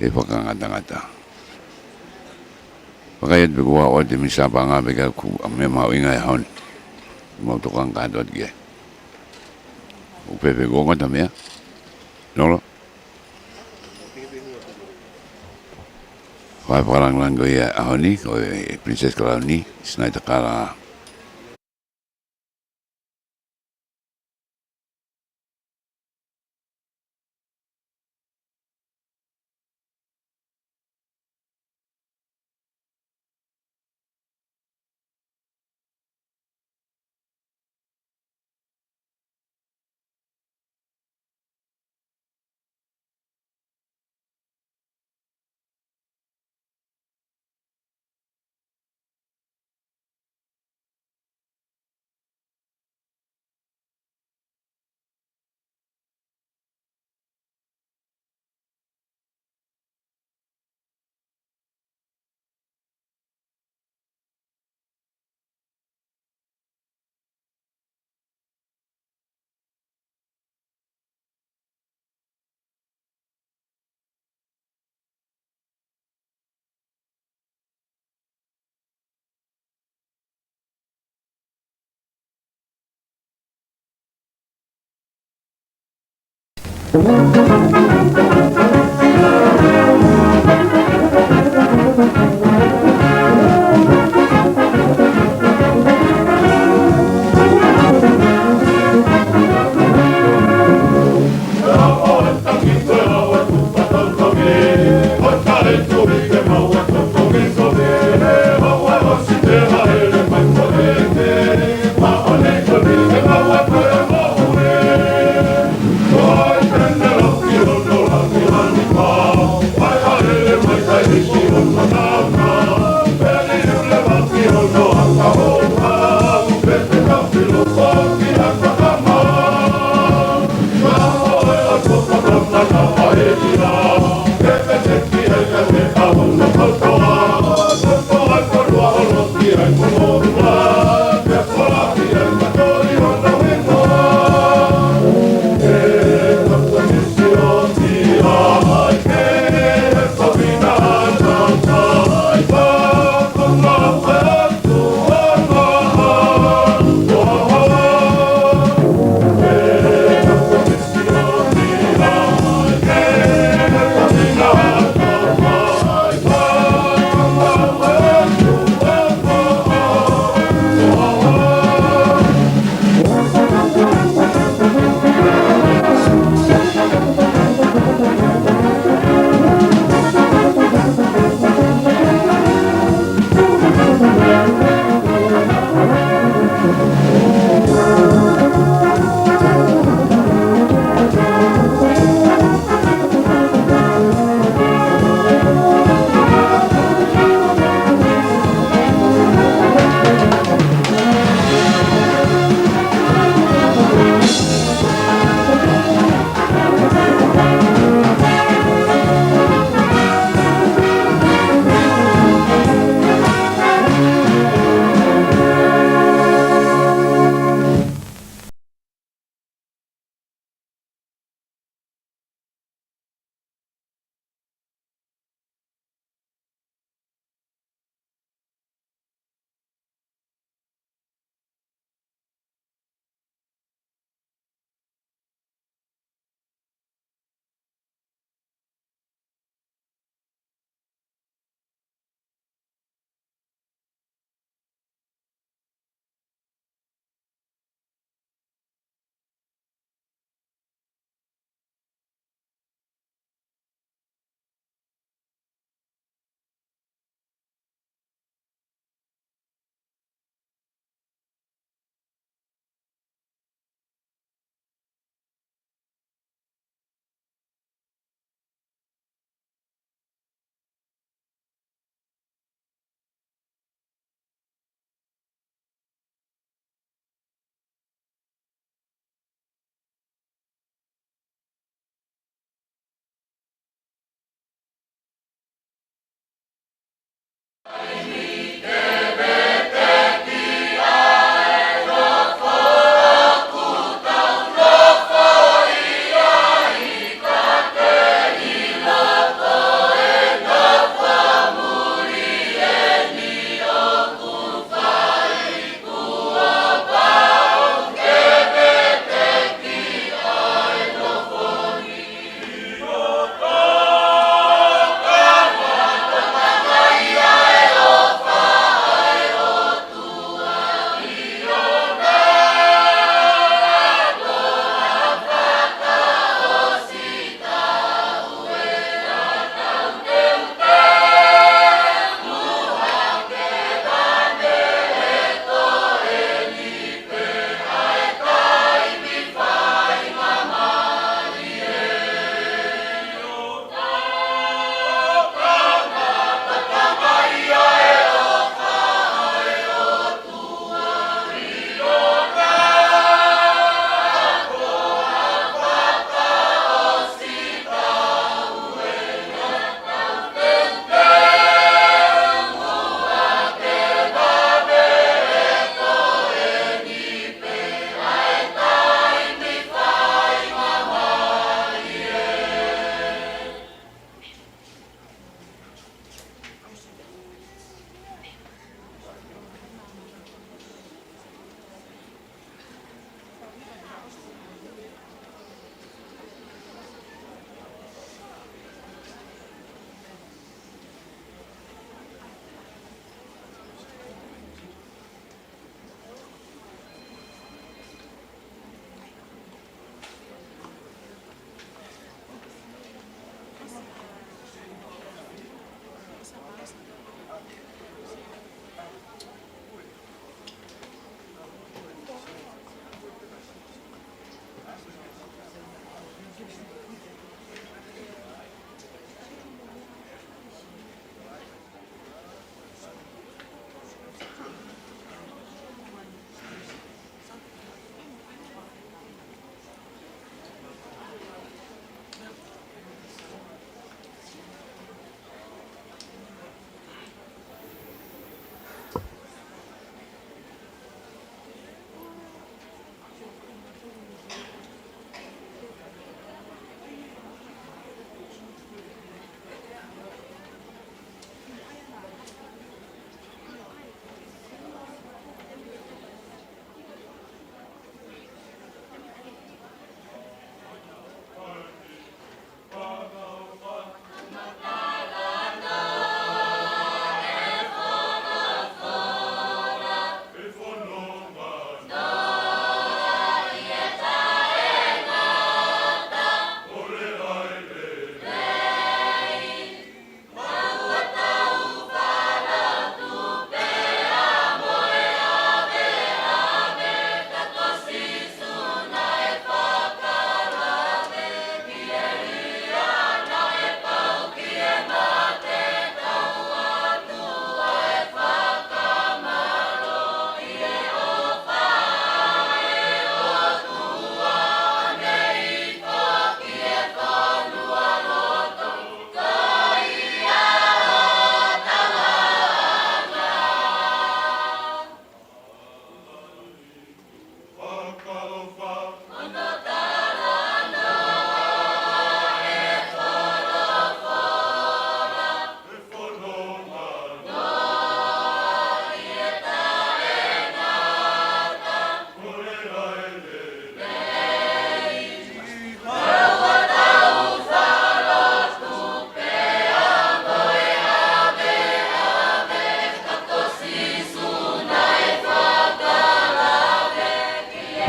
e whakangata-ngata. Whakaiat pe kua o te misapa ngā peka ku a me mau inga e haun. Mau tokang kātua te kia. Upepe gonga ta mea. Nolo. Whai whakarang ko ia ahoni, ko e Princess Kalauni, sinai ta kara. Oi,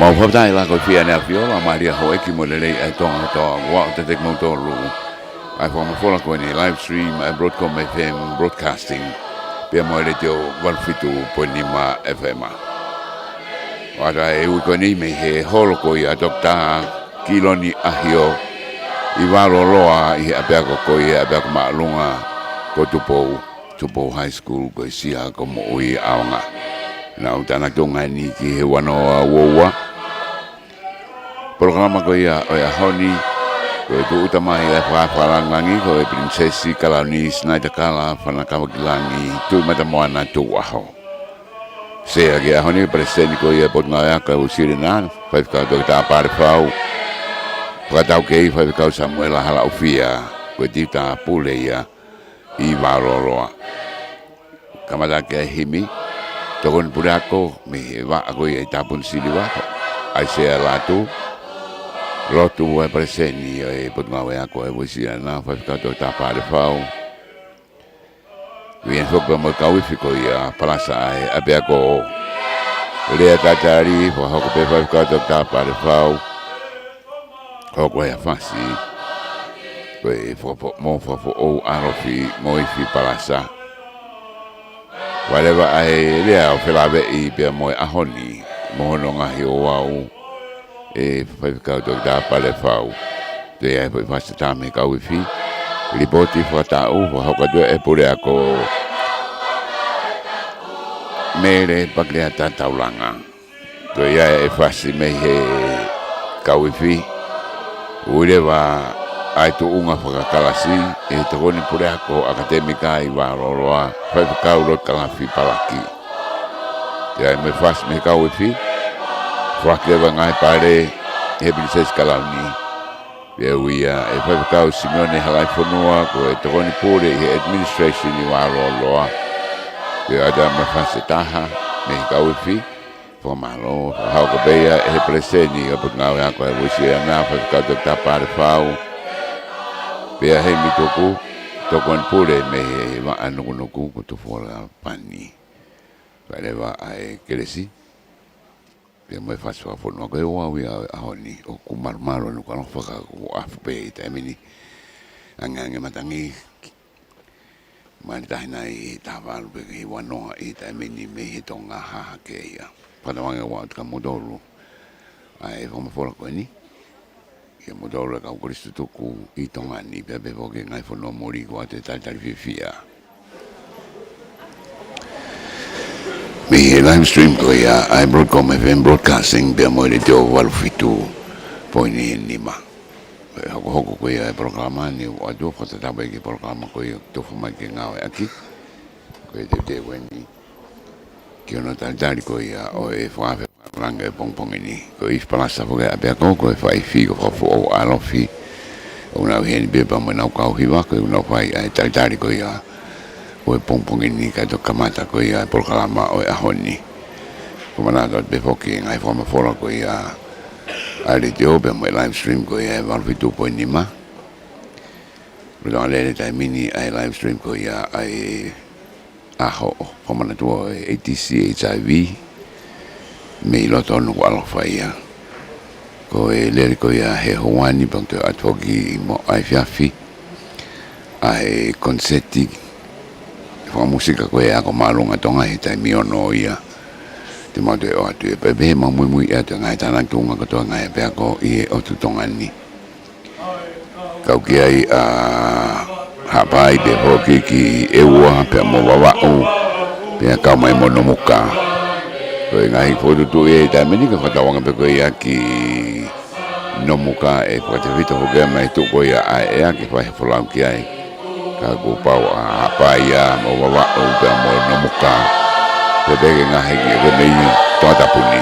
Mau whaptai la ko fia nea fiola maria ho eki mo lelei ai tonga toa wa te tek mo tolu. Ai whamafola ko ni live stream ai Broadcom FM broadcasting pia mo le teo walfitu poinima FM. Wata e ui ko ni me he holo ko ia Dr. Kiloni Ahio i waro loa i apea ko i apea ko maalunga ko Tupou High School ko i sia ko mo ui AONGA. Na utana tonga ni ki he wanoa wowa. Programa ko ia o ia honi ko e tu utamai e whaarangangi ko e prinsesi kalani snaita kala whanakawakilangi tui matamoana tu aho. Se agi a honi preseni ko ia pot ngā ka usiri nā whaifkau to ta pare whau whakatau kei whaifkau Samuela hala ufia ko e tita pule ia i waroroa. Kamata ke himi tokon pure ako me wa ako ia tapun sili wako ai se latu lotu e preseni e pot ngā ako e usiri nā whaifkau to ta pare whau. Wien foka mo kauifi ko ia palasa ai abe ko lea tatari fo hoko pe fa ka to ta pare fau hoko ia fasi ko e fo o arofi mo ifi palasa whatever ai lea o felave i pe mo ahoni mo no nga hi o au e fa ka to ta pare fau de ai fo fasi ta me kauifi ripoti fata o hoko do e pure ako mere paklea taulanga to ia e fasi me he kauifi ulewa ai tu unga whakakalasi e te koni pure ako akademika i waroroa whaipakau rot kalafi palaki te ai me fasi me kauifi whakewa ngai pare he princess kalauni Pia uia e whaipakau Simeone halai whanua ko e te koni pure i administration i waroroa Pia ada me fasi taha me kauifi Whamalo, hau ka beia e he preseni o put ngau ako e wisi e nā whaipakau te tapare whau Pia he mitoku tokon pure me he wa anukunuku ko tu whora pani Wharewa ai keresi Pia mai fasi whafonua ko e wawi a honi o kumarumaro nuka no whaka ko afu pe i taimini Angange matangi Mani tahina i tāwaru pe ki wanoa i taimini me he tonga haha ke ia Panawange wa ka modoru ai whamawhora koe ni Ia modoru ka ukoristu tuku i tonga ni pia pe poke ngai whanua mori ko te taitari whiwhia Me he live stream ko ia ai Broadcom FM broadcasting pia moere te o walufitu poini nima Hoko ko ia e programa ni o adu whatatawa ki programa ko ia tofu mai ke ngau e aki ko e te weni Ki ono taitari ko ia o e whaawe ranga e pongpongi ni. Ko i whalasa whake a pia ko e whaifi ko whafu o alofi. O nau heni bepa mo nau kauhiwa ko e nau whai a taitari ko ia o e pongpongi ni ka to kamata ko ia e prokalama o e ahoni. Ko manata at bepoki ngai whamawhora ko ia a le te ope mo e live stream ko ia e walfi 2.5. Ruta lele tai mini a live stream ko ia ai aho pamana tua ATC HIV me ilo tonu alofa ia ko e lele ko ia he hoani bang te atwoki mo ai fiafi ai konseti fa musika ko ia ko malunga tonga he tai miono ia te mo te o atu e pepe ma mui e te ngai tana tunga ko to ngai pe ko i o tu tonga ni kau ki ai a hapai pe hoki ki e ua pe mo wawa o pe ka mai mo no muka ko ngai foto tu e ta meni ka fatawanga pe ko ia ki no muka e ko te vito ho ga mai tu ko ia e ki fa folam ki ai ka go pa hapai ya mo wawa o pe mo no muka pe pe ngai ki ko nei to ta puni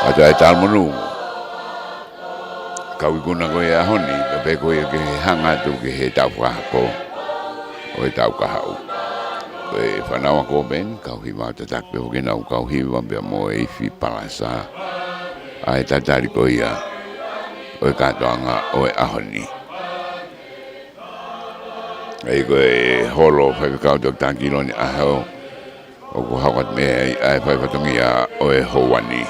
ata tal monu Kau ikuna ko ia honi, pe ko ia ke hanga tu ke he tau whako, o e tau kahau. Ko e whanawa ko ben, kau hiwa te takpe ho ke nau kau hiwa bea mo e iwi palasa, a e tatari ko ia, o e katoanga o e ahoni. E ko e holo whaikakau tok tākilo ni ahau, o ko hawat me ai whaifatongi a o e houani.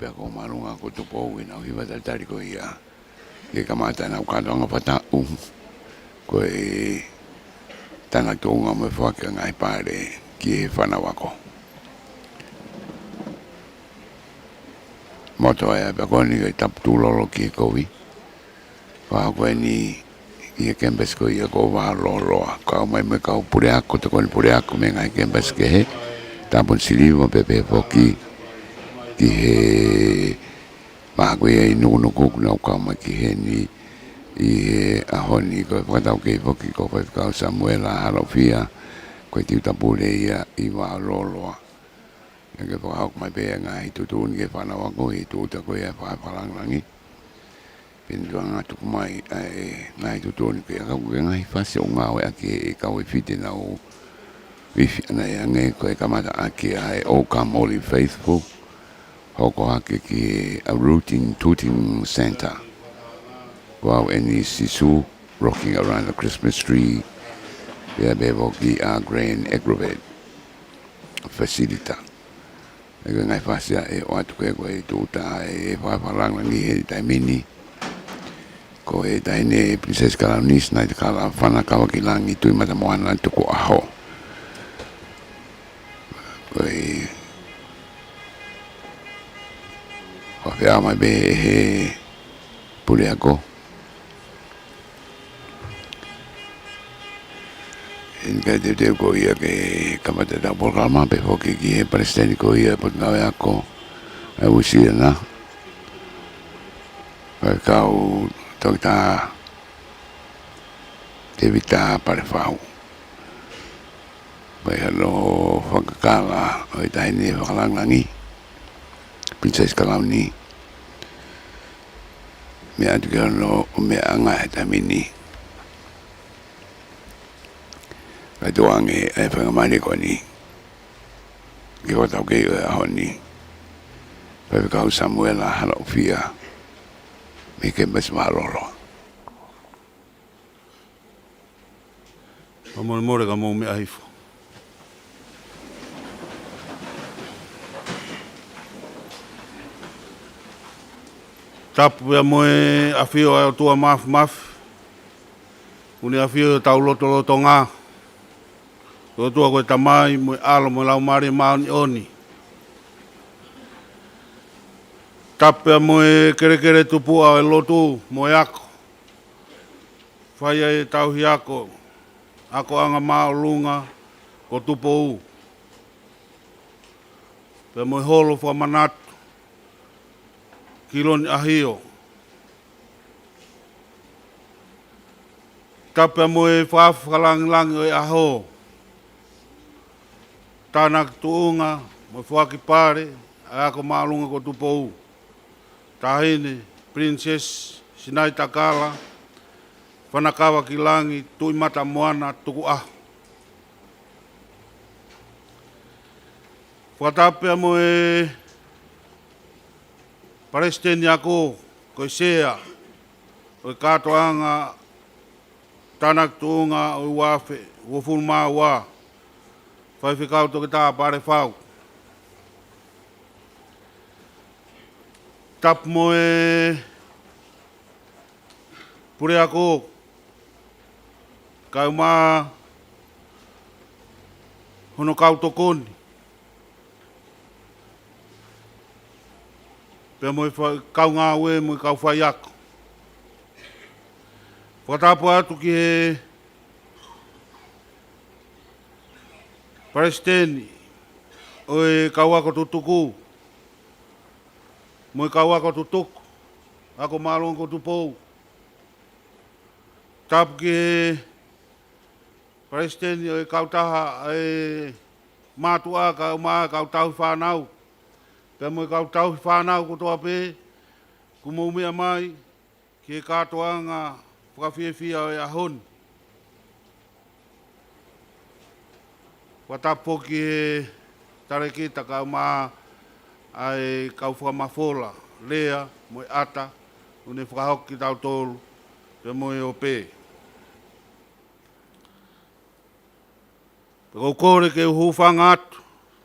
pe ko marunga ko Tupou ina o hiwa tari ko ia ke kamata na ukatonga patau ko e tana tunga me whaka ngai pare ki e whanawako. Moto e pe koni ke tap tūlolo ki e kowi. Whako e ni i e kembes ko i e ko wā loloa. Kau mai me kau pure ako, te koni pure ako me ngai kembes ke he. Tapon siliwa pepe poki ki he mako i nukunuku kuna ukau mai ki he ni i he ahoni ko e whakatau ke poki ko whakau Samuela Harofia ko e tiu tapure ia i wā loloa. E ke whakau mai pēa ngai tutun ke whanawako i tūta ko i e whakapalangangi. Pintua ngā tuku mai ngai tutun ke a kau ke ngai whase o ngā oe ake e kau e white na o wifi ana e ange ko e kamata ake a e o ka moli faithful hoko ake ki a routing tooting center wow eni sisu rocking around the Christmas tree pia bevo ki a grand aggravate facilita e ngai whase e o atu ke koe tūta e whaipalangangi he taimini ko e taine Princess Kalaunis nai te kala whanakawa ki langi tui mata moana tuku aho. Ko e whawhea mai be he pule ako. Inka te ko ia ke kamata tau programa pe hoki ki he palestini ko ia pot ngawe ako. E usia na. Kau Tokta Tevita Parefau. Pai halo whakakala o i taini whakalangangi. Princess Kalauni. Me atu ke halo o me anga he tamini. Kai tuange e whakamani koni. Ke watau kei o e ahoni. Pai kau Samuela Harofia. Me ke mas malolo. More ka mo me ahifu. Tapu ya moe afio a tua maf. Uni afio tau loto ngā. Tua koe tamai moe alo moe lau mare maoni oni. Tape moe kere Tupou e lotu moe ako. Whaia e tauhi ako. Ako anga mao lunga ko Tupou. Pe moe holo whamanatu. Kiloni ahio. Tape moe whakalangi o e aho. Tānak tuunga moe whaki pare. Ako mao lunga ko Tupou. Tahine, Princess, Sinai Takala, Whanakawa ki langi, tui mata moana, tuku aho. Whatapea mo e Palestini ako, ko sea, o e katoanga, tanak tuunga o i wafe, wofun maa wa, whaiwhikau toki tā pare whau. Tap mo e pure ako kau mā hono kau tokoni. Pea mo e kau ngā ue mo e kau whai ako. Whatapu atu ki he Palestini o e kau ako tutuku. Mo kau ako tutuku, ako malong ko Tupou. Tapu ki Palestini o kau taha e mātua kau maa kau tau whanau. Pea mo kau tau whanau ko toa pē, ku maumea mai ki katoa ngā whakawhiawhia o e ahon. Watapo ki tarekita kau maa ai kau whamafola, lea, moe ata, une whakahoki tau tōru, pe moe o pē. Pe kou kore ke uhuwhanga atu,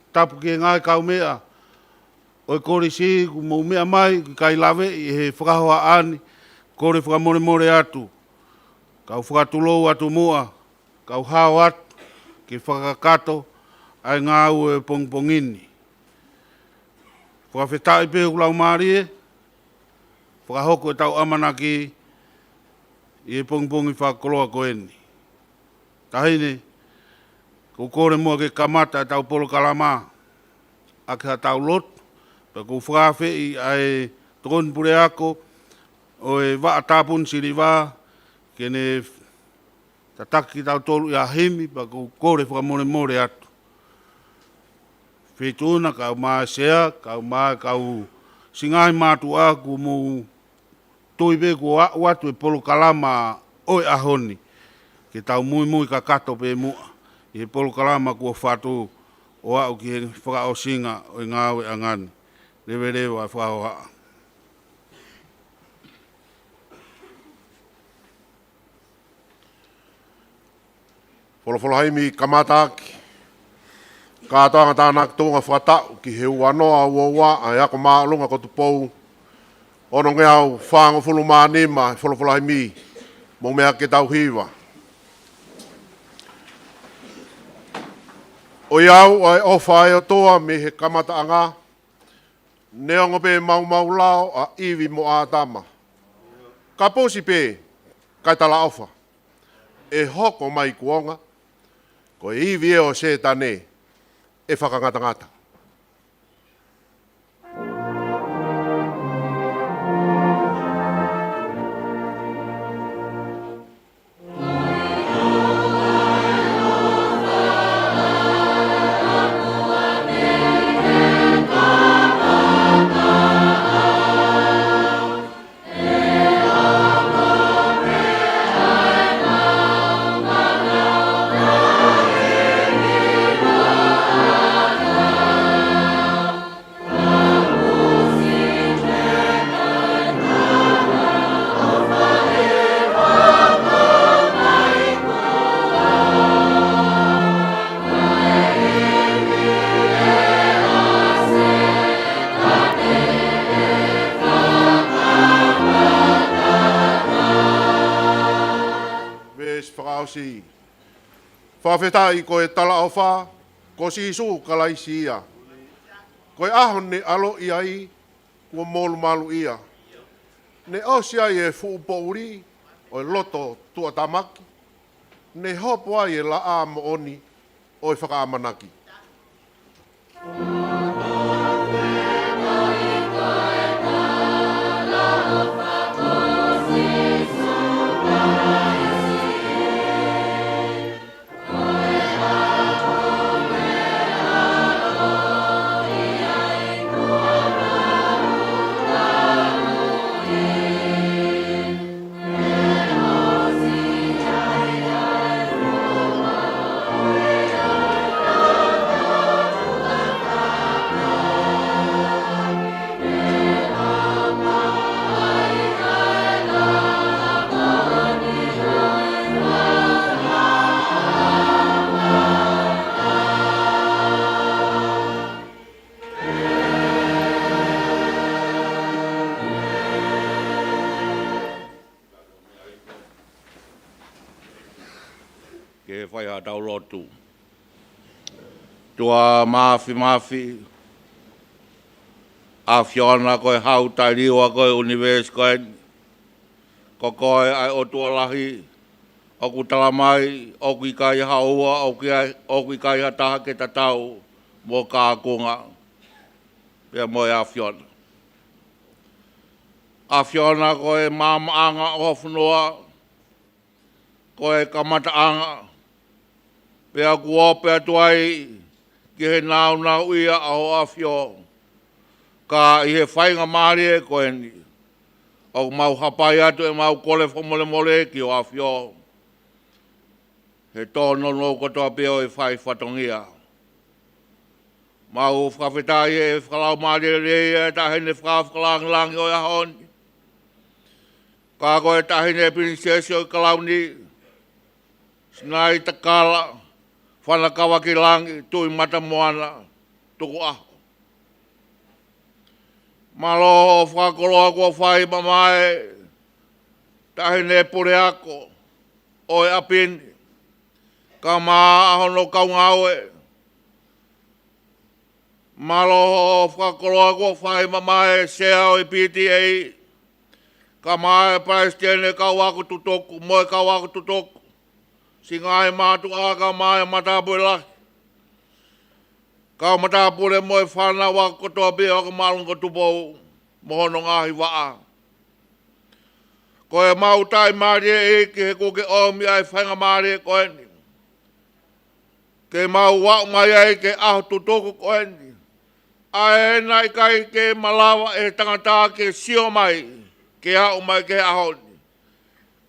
tapu ki ngai kau mea, o kore si ku mo mea mai ki kai lawe i he whakahoa ani kore whakamore more atu kau whakatulou atu mua kau hao atu ki whakakato ai ngā ue pongpongini whakawhetai pe kulau marie whakahoko e tau amanaki i e pongpongi whakakoloa koeni tahine ko kore mua ke kamata e tau polo kalama a ke tau lotu pa ko whakawhei ai tokon pure ako o e waa tāpun siri wā kene tataki tau tolu i a himi pa ko kore whakamore more atu. Whetuna kau maa sea, kau maa kau singai mātu a ku mou toibe ko watu e polo kalama oi ahoni. Ke tau mui ka kato pe mua. I he polo kalama kua whatu o au ki he whakao singa o ngāwe angani. Rewe rewa e whakao haa. Wholofolo haimi kamataki. Kātoanga tānak tōnga whatau ki he uanoa uaua a ako maalunga ko Tupou. Ono ngea au whāngo fulu mānima wholofolo haimi mō mea ke tau hiwa. O iau ai ofa e o toa me he kamataanga. Neongo pe mau lao a iwi mo a tama. Ka posi pe kai tala ofa. E hoko mai kuonga. Ko iwi e o se tane. E whakangata-ngata. Whawhetai ko e tala o wha, ko si isu kalaisi ia. Ko e ahon ne alo ia i, kua molu malu ia. Ne osia i e fuupo uri, o e loto tua tamaki. Ne hopo ai e la a mo oni, o e whakaamanaki. Ke whai a tau lotu. Tua mafi, a whiona koe hau tai riwa koe univers koe, ko koe ai o tua lahi, o ku talamai, o ku i kai haua, o ku i kai hataha ke tatau, mō kākunga, pia moe a whiona. A whiona koe māmaanga o whanua, koe kamataanga, pia kua pia tuai ki he nau ia a ho a whio. Ka i he whainga maari e koe ni. O mau hapai atu e mau kole whamole ki o a whio. He tōno no kotoa pia o e whai whatongia. Mau whawhetai e whakalau maari e rei e tahine whakalangi o e honi. Ka koe tahine prinsesi o i kalau ni. Snai takala. Whanakawa ki langi, tui mata moana, tuku aho. Malo whakakoloa kua whai mamae. Tahi ne pure ako. Oi apini. Ka maa ahono kaungawe. Malo whakakoloa kua whai mamae sea oi PTA. Ka maa Palestine ka waku tutoku. Moe ka waku tutoku. Singai mātu aka maa matapue lahi. Ka matapure moe whana wako kotoa bia waka malunga Tupou. Mohono ngahi waa. Ko e mautai marie e ki he kuke omi ai whainga marie ko eni. Ke mau wau mai ai ke aho tutoku ko eni. Ai nai kai ke malawa e tangata ke sio mai. Ke au mai ke aho ni.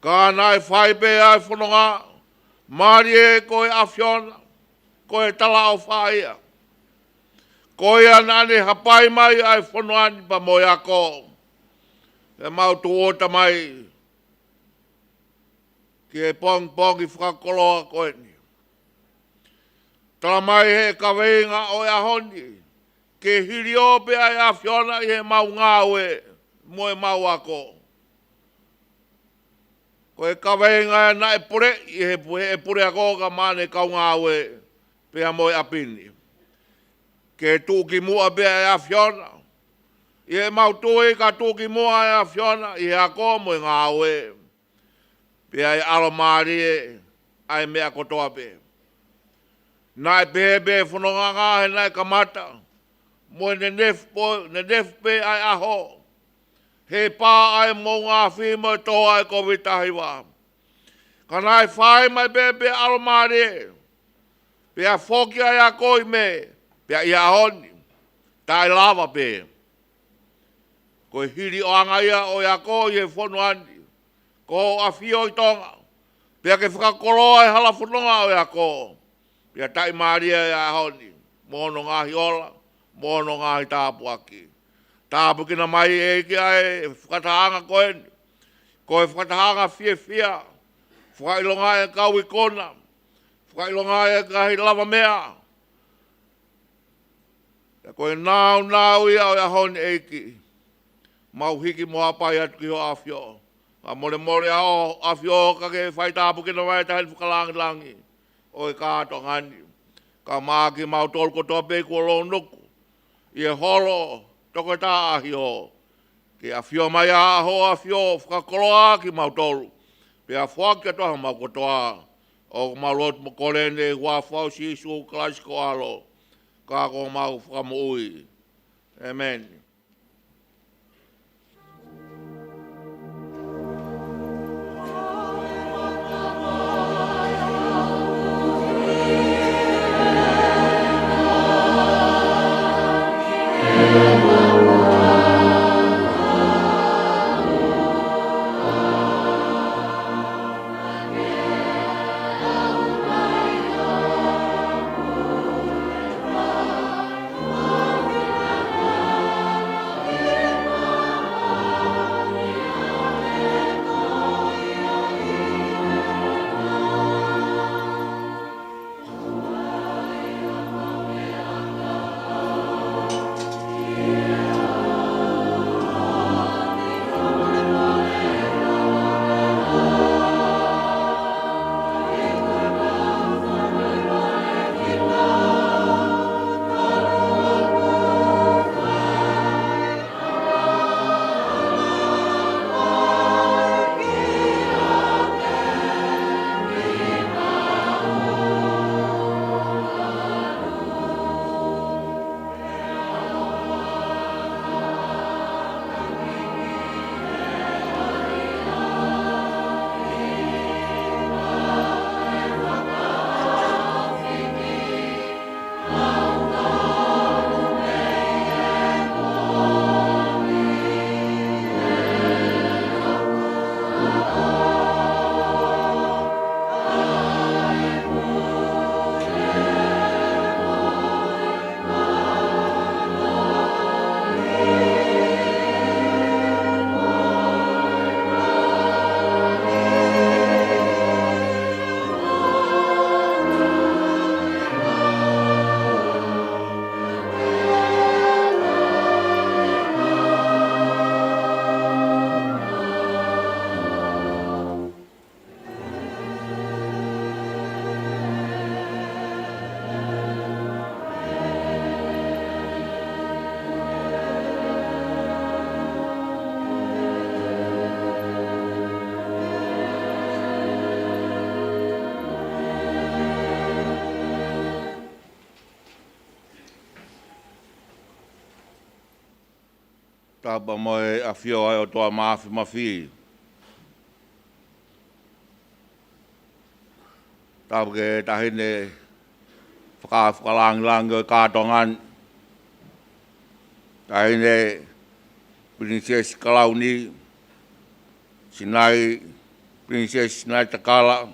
Ka nai whaipe ai whanonga. Marie ko e awhiona. Ko e tala o whaia. Ko e anane hapai mai ai whanoani pa moi ako. E mau tuota mai. Ke pong i whakakoloa koe ni. Tala mai he kaweinga o e ahoni. Ke hiri ope ai a whiona i he mau ngāwe. Mo e mau ako. Ko e kaweinga na e pure. I he pure ako ka mane kau ngāwe. Pea mo e apini. Ke tūki mua pe ai a whiona. I he mau tui ka tūki mua ai a whiona. I he ako mo e ngāwe. Pea i alo maarie, ai mea kotoa pe. Nai pehe whanonga ngā he nai kamata. Mo ne nef pe ai aho. He pā ai mo ngā whima tō ai kovitahi wā. Ka nai whai mai pehe alo maarie. Pea whoki ai a koi me. Pea i ahoni. Tai lava pe. Ko hiri o angaia o ia koi he whonuani. Ko a whio i tonga. Pea ke whakakoloa e hala whanonga o ea ko. Pea tai maria e a honi. Mono ngāhi ola. Mono ngāhi tāpu aki. Tāpu kina mai e ki ai whakatahanga koeni. Ko e whakatahanga whia. Whakailonga e kau i kona. Whakailonga e kahi lava mea. E ko e nāu ia o ea honi e ki. Mau hiki moa pai atu ki ho a whio. A more ao a whio ka ke whai tāpu kina mai tahi whakalangi. O e kāto ngani. Ka māki mau tolu kotoa pe kua lo nuku. I e holo toko tā ahi o. Ke a whio mai a ho a whio whakakoloa ki mau tolu. Pe a whaki atoha mau kotoa. O mau lotu mo korene hua whau si isu klasiko alo. Ka ko mau whakamuui. Amen. Tapa mo e a fio ai o toa maafi mafi. Tapa ke tahine whakalang o kātongan. Tahine Princess Kalauni. Sinai Princess Sinai Takala.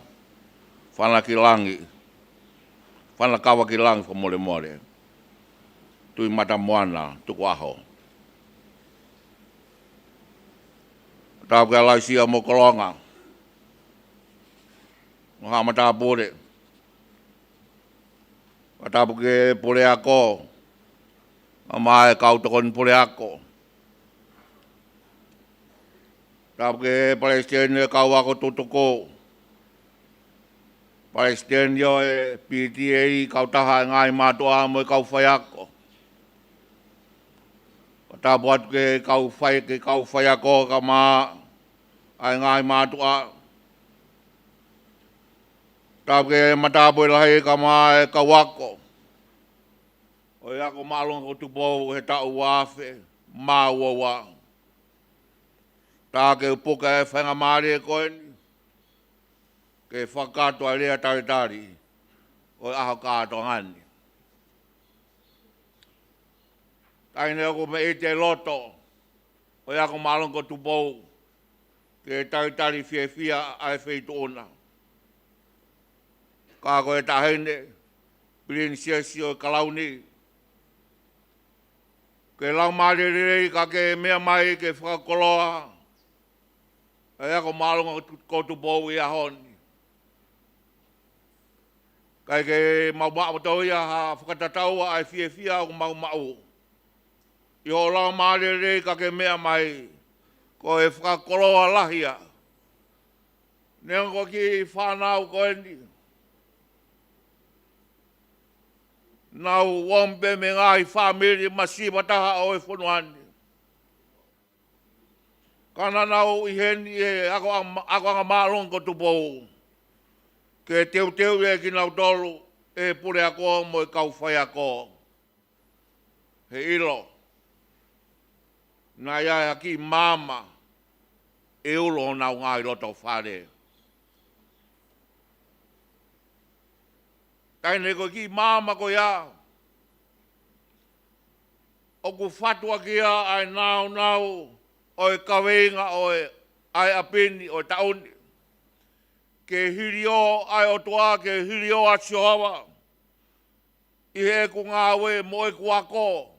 Whanakilangi. Whanakawakilangi whamore more. Tui mata moana, tuku aho. Tau ke laisia mo kolonga. Mo hamata pore. Tau ke pore ako. Amae kau tokon pore ako. Tau ke Palestine kau ako tutuko. Palestine yo e PTA kau taha ngai matua mo kau whai ako. Ta buat ke kau whai ako ka ma ai ngai matua. Ta ke matapo lahi ka ma e kau ako. O ia ko malong ko Tupou he tau wafe ma wawa. Ta ke upuka e whenga maari e koen. Ke whakato a lea taritari. O aho kāto ngani. Taine ako me ete loto. O ia ko malong ko Tupou. Ke taritari fia ai wheitu ona. Ka ko e tahine. Princess o Kalauni. Ke lau marirei ka ke mea mai ke whakakoloa. E ako malong ko Tupou i ahoni. Kai ke mau tau ia ha whakatataua ai fia o mau. I ho lau marirei ka ke mea mai. Ko e whakakoloa lahia. Nea ko ki whanau ko endi. Nau wampe me ngai whamiri masipa taha o e whanuani. Kana nau i heni e ako anga maalong ko Tupou. Ke teu e ki nau tolu e pure ako mo e kau whai ako. He ilo. Nā ia ki mama e ulo nau ngai roto whare. Taine ko ki mama ko ia. O ku whatua ki ia ai nau o e kaweinga o e ai apini o tauni. Ke hirio ai o toa ke hirio a Chihuahua. I he ku ngā we mo e kuako.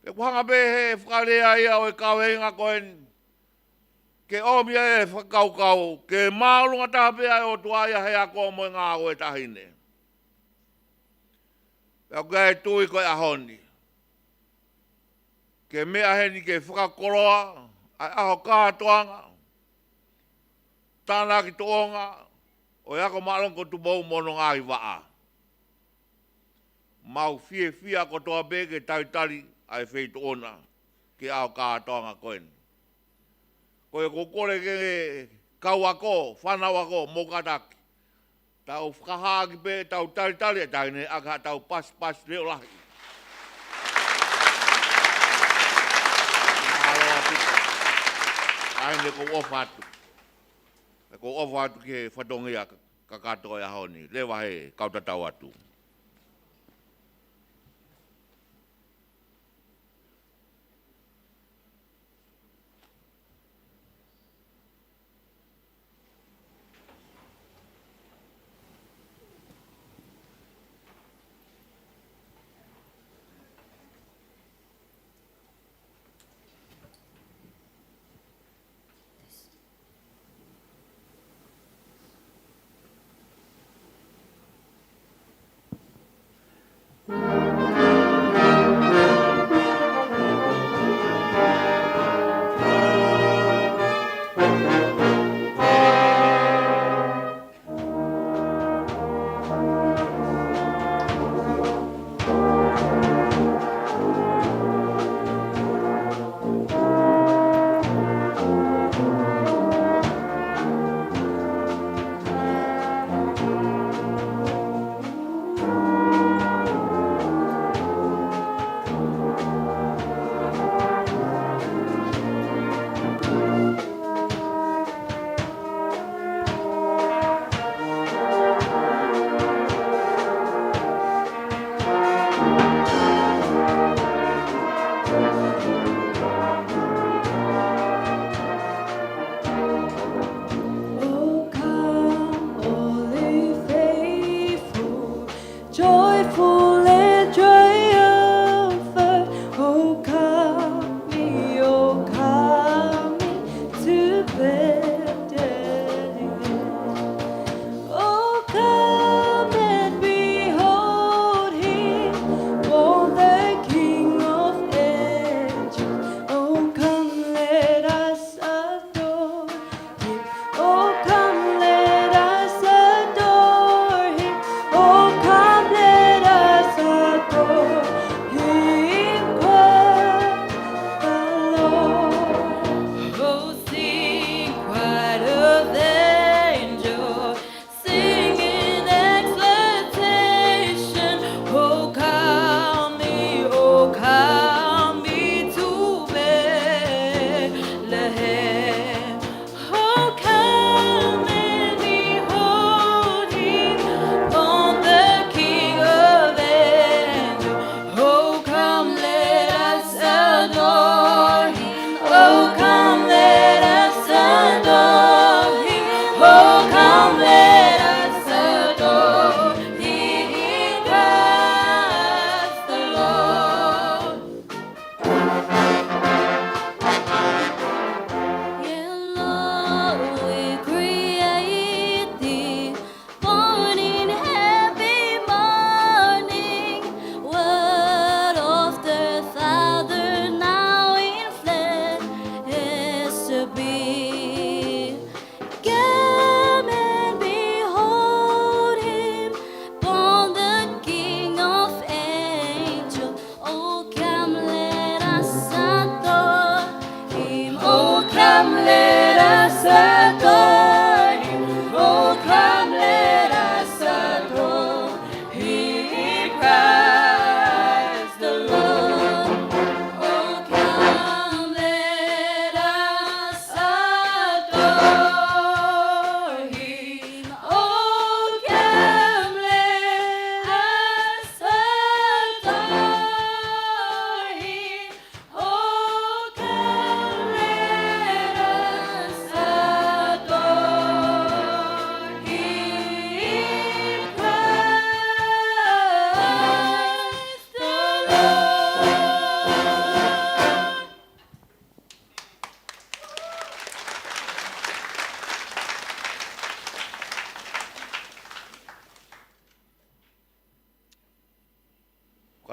Ke kuhanga be he whakarea ia o e kaweinga koen. Ke omia e whakaukau. Ke maurunga tahape ai o toa ia he ako mo e ngā we tahine. Pea kai tui koe ahoni. Ke mea heni ke whakakoroa. Ai aho kātoanga. Tāna ki toonga. O iako maalong ko Tupou mono ngāi waa. Mau fia ko toa be ke taitari ai wheitu ona. Ki aho kātoanga koen. Koe kukore ke kau ako, whanau ako, mokataki. Tau whakahaki pe, tau taritari e taine, aka tau pas leo lahi. Taine ko ofatu. Ko ofatu ke whatongia kakatoa e honi. Lewa he kautatau atu.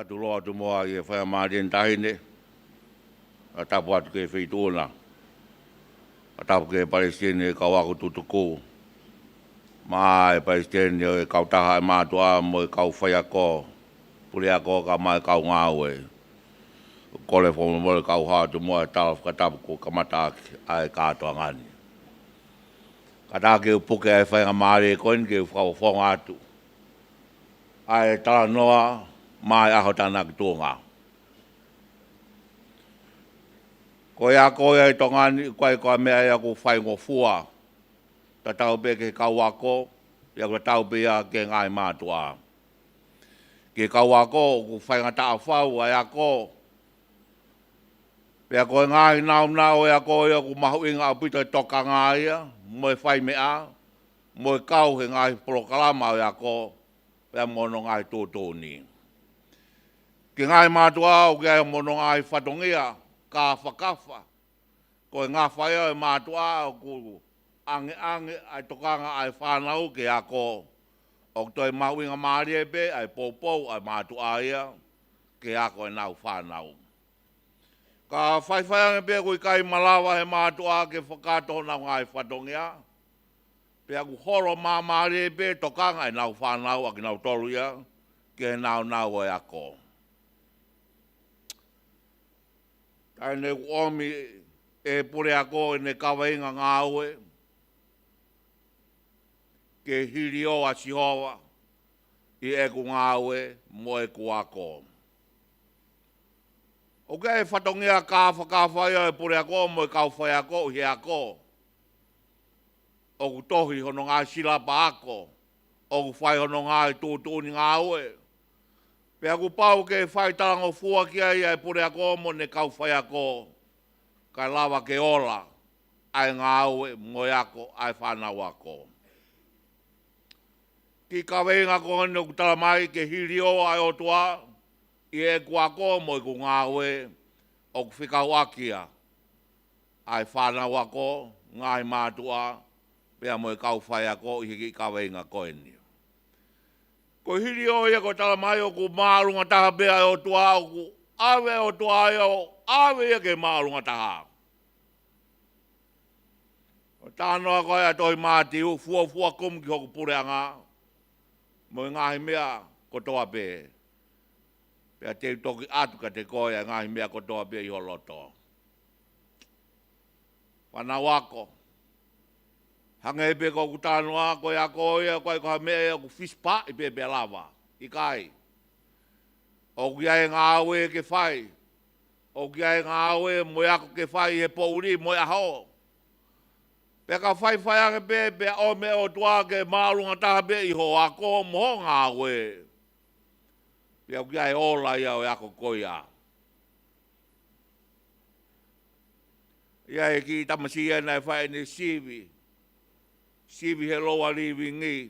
tu loa tu moa i e whai maaren tahine. A tapu atu ke whituona. A tapu ke Palestine e kawako tutuku. Maa e Palestine e kautaha e mātua mo e kau whai ako. Pule ako ka mai kau ngāwe. Kole whomo mo e kau hātu moa e tala whakatapu ko kamata ai kātua ngani. Kata ke upuke ai whai ngā e koin ke whau whonga atu. Ai tala noa mai aho tana ki tōngā. Ko ia koe e tongani, koe mea ia ku whai ngofua. Ta tau pe ke kau ako, ia ku tau pe ia ke ngai mātua. Ke kau ako, ku whai ngata a whau, ai ako. Pea koe ngai nau ia koe ia ku mahu inga apita e toka ngai ia, mo e whai mea, mo e kau he ngai prokalama ia ko, pea mono ngai tōtōni. Ke ngai mātua o ke ai mono ngai whatongia, ka whakafa. Ko e ngā whaia e mātua o ku ange ai tokanga ai whanau ke ako. O toi mahuinga maari e pe, ai pōpou ai mātua ia, ke ako e nau whanau. Ka whaiwhaiange pe kui kai malawa he mātua ke whakato nau ngai whatongia. Pe aku horo maari e pe, tokanga ai nau whanau aki nau toru ia, ke nau e ako. Tai ne omi e pure ako e ne kawainga ngāue. Ke hiri o a sihowa i e ku ngāue mo e ku ako. O ke e whatongia ka whakawhaia e pure ako mo e kawhai ako he ako. O ku tohi hono ngā silapa ako. O ku whai hono ngā i tūtūni ngāue. Pea ku pau ke whai talango fua ki ai e pure ako mo ne kau whai ako. Kai lawa ke ola ai ngā aue mo ako ai whanau ako. Ki ka wenga ko hane ku tala mai ke hiri o ai o tua i e ku ako mo i ku ngā aue o ku whikau akia. Ai whanau ako, ngai mātua, pea mo i kau whai ako i hiki ka wenga ko hane. Ko hiri o ia ko tala mai o ku mārunga taha bea o tua o ku awe o tua o awe ia ke mārunga taha. O tānoa koe a toi mātiu, fua kum ki hoku pureanga. Mo i ngahi mea ko toa pē. Pea te toki atu ka te koe a ngahi mea ko toa pē i holoto. Whanau ako. Hanga e pe ko ku tānoa koe a koe a koe koha mea e ku fispa i pe pe lava. I kai. O ki ai ngā aue ke whai. O ki ai ngā aue mo i ako ke whai he pouri mo i aho. Pea ka whai ange pe o me o tua ke mārunga taha pe i ho ako moho ngā aue. Pea ki ai ola ia o ako koia. Ia e ki tamasia nei whai ne sivi. Sivi he loa rivi ngi.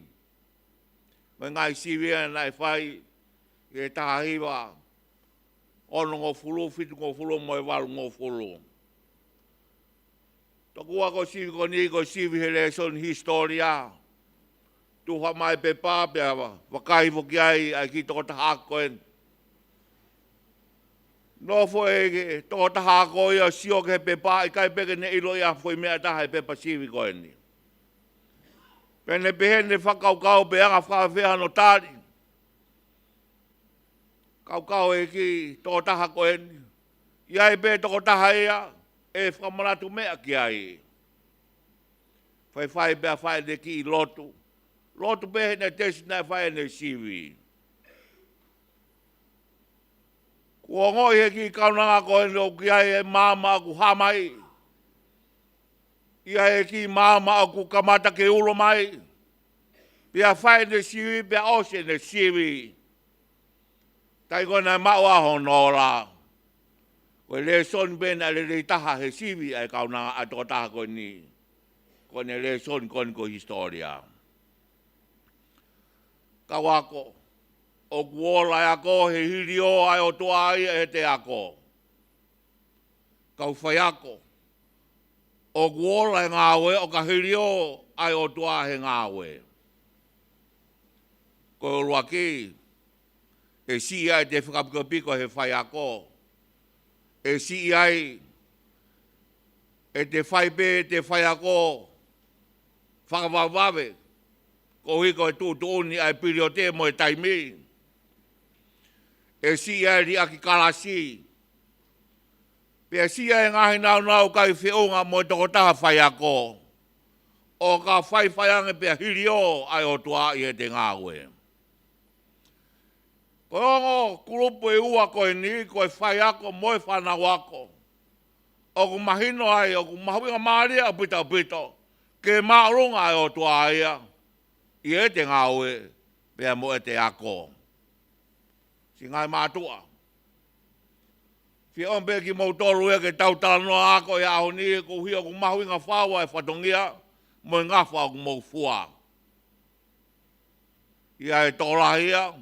Me ngai sivi nei whai e taha hiwa. Ono ngō fulu, fitu ngō fulu, mo e walu ngō fulu. Toku ako sivi ko ni ko sivi he leson historia. Tuha mai pe pā pia wakai woki ai ki toko taha koen. No fo e toko taha koe a sio ke pe pā i kai peke ne ilo ia foi mea taha e pepa sivi koen ni. Pene pehene whakaukau pe anga whakawhea no tāri. Kaukau e ki toko taha koen. Ia e pe toko taha ia. E whamaratu mea ki ai. Whai bea whai ne ki i lotu. Lotu pehe ne tesi nei whai ne siwi. Kua ngoi he ki kaunanga koe no ki ai e māma ku hamai. Ia e ki māma ku kamata ke ulo mai. Pia whai ne siwi, pia ose ne siwi. Tai kona mau aho nola. Koe le son bena le le taha he siwi ai kaunanga ato taha koe ni. Koe ne le son koe ko historia. Kawako. O kuola e ako he hiri o ai o toa ai e te ako. Kau whai ako. O kuola e ngāwe o ka hiri o ai o toa he ngāwe. Koe o rua ki. E si ai te whakapikopiko he whai ako. E si ai e te whai pē te whai ako whakawawawe. Ko hiko e tūtūni ai piri o te mo e taimi. E si ai ri aki karasi. Pea si ai ngahi nau kai whiunga mo e tokotaha whai ako. O ka whaiange pea hiri o ai o tua i e te ngāwe. Ko ongo kurupu e ua koe ni, koe whai ako moe whanau ako. O ku mahino ai, o ku mahuinga maaria o pito. Ke maurunga ai o tua ia. I e te ngāwe, pea mo e te ako. Si ngai mātua. Fia on pe ki mautoru e ke tautala noa ako e aho ni, ko hia ku mahuinga whaua e whatongia, mo e ngawha ku mau fua. Ia e tōrahia,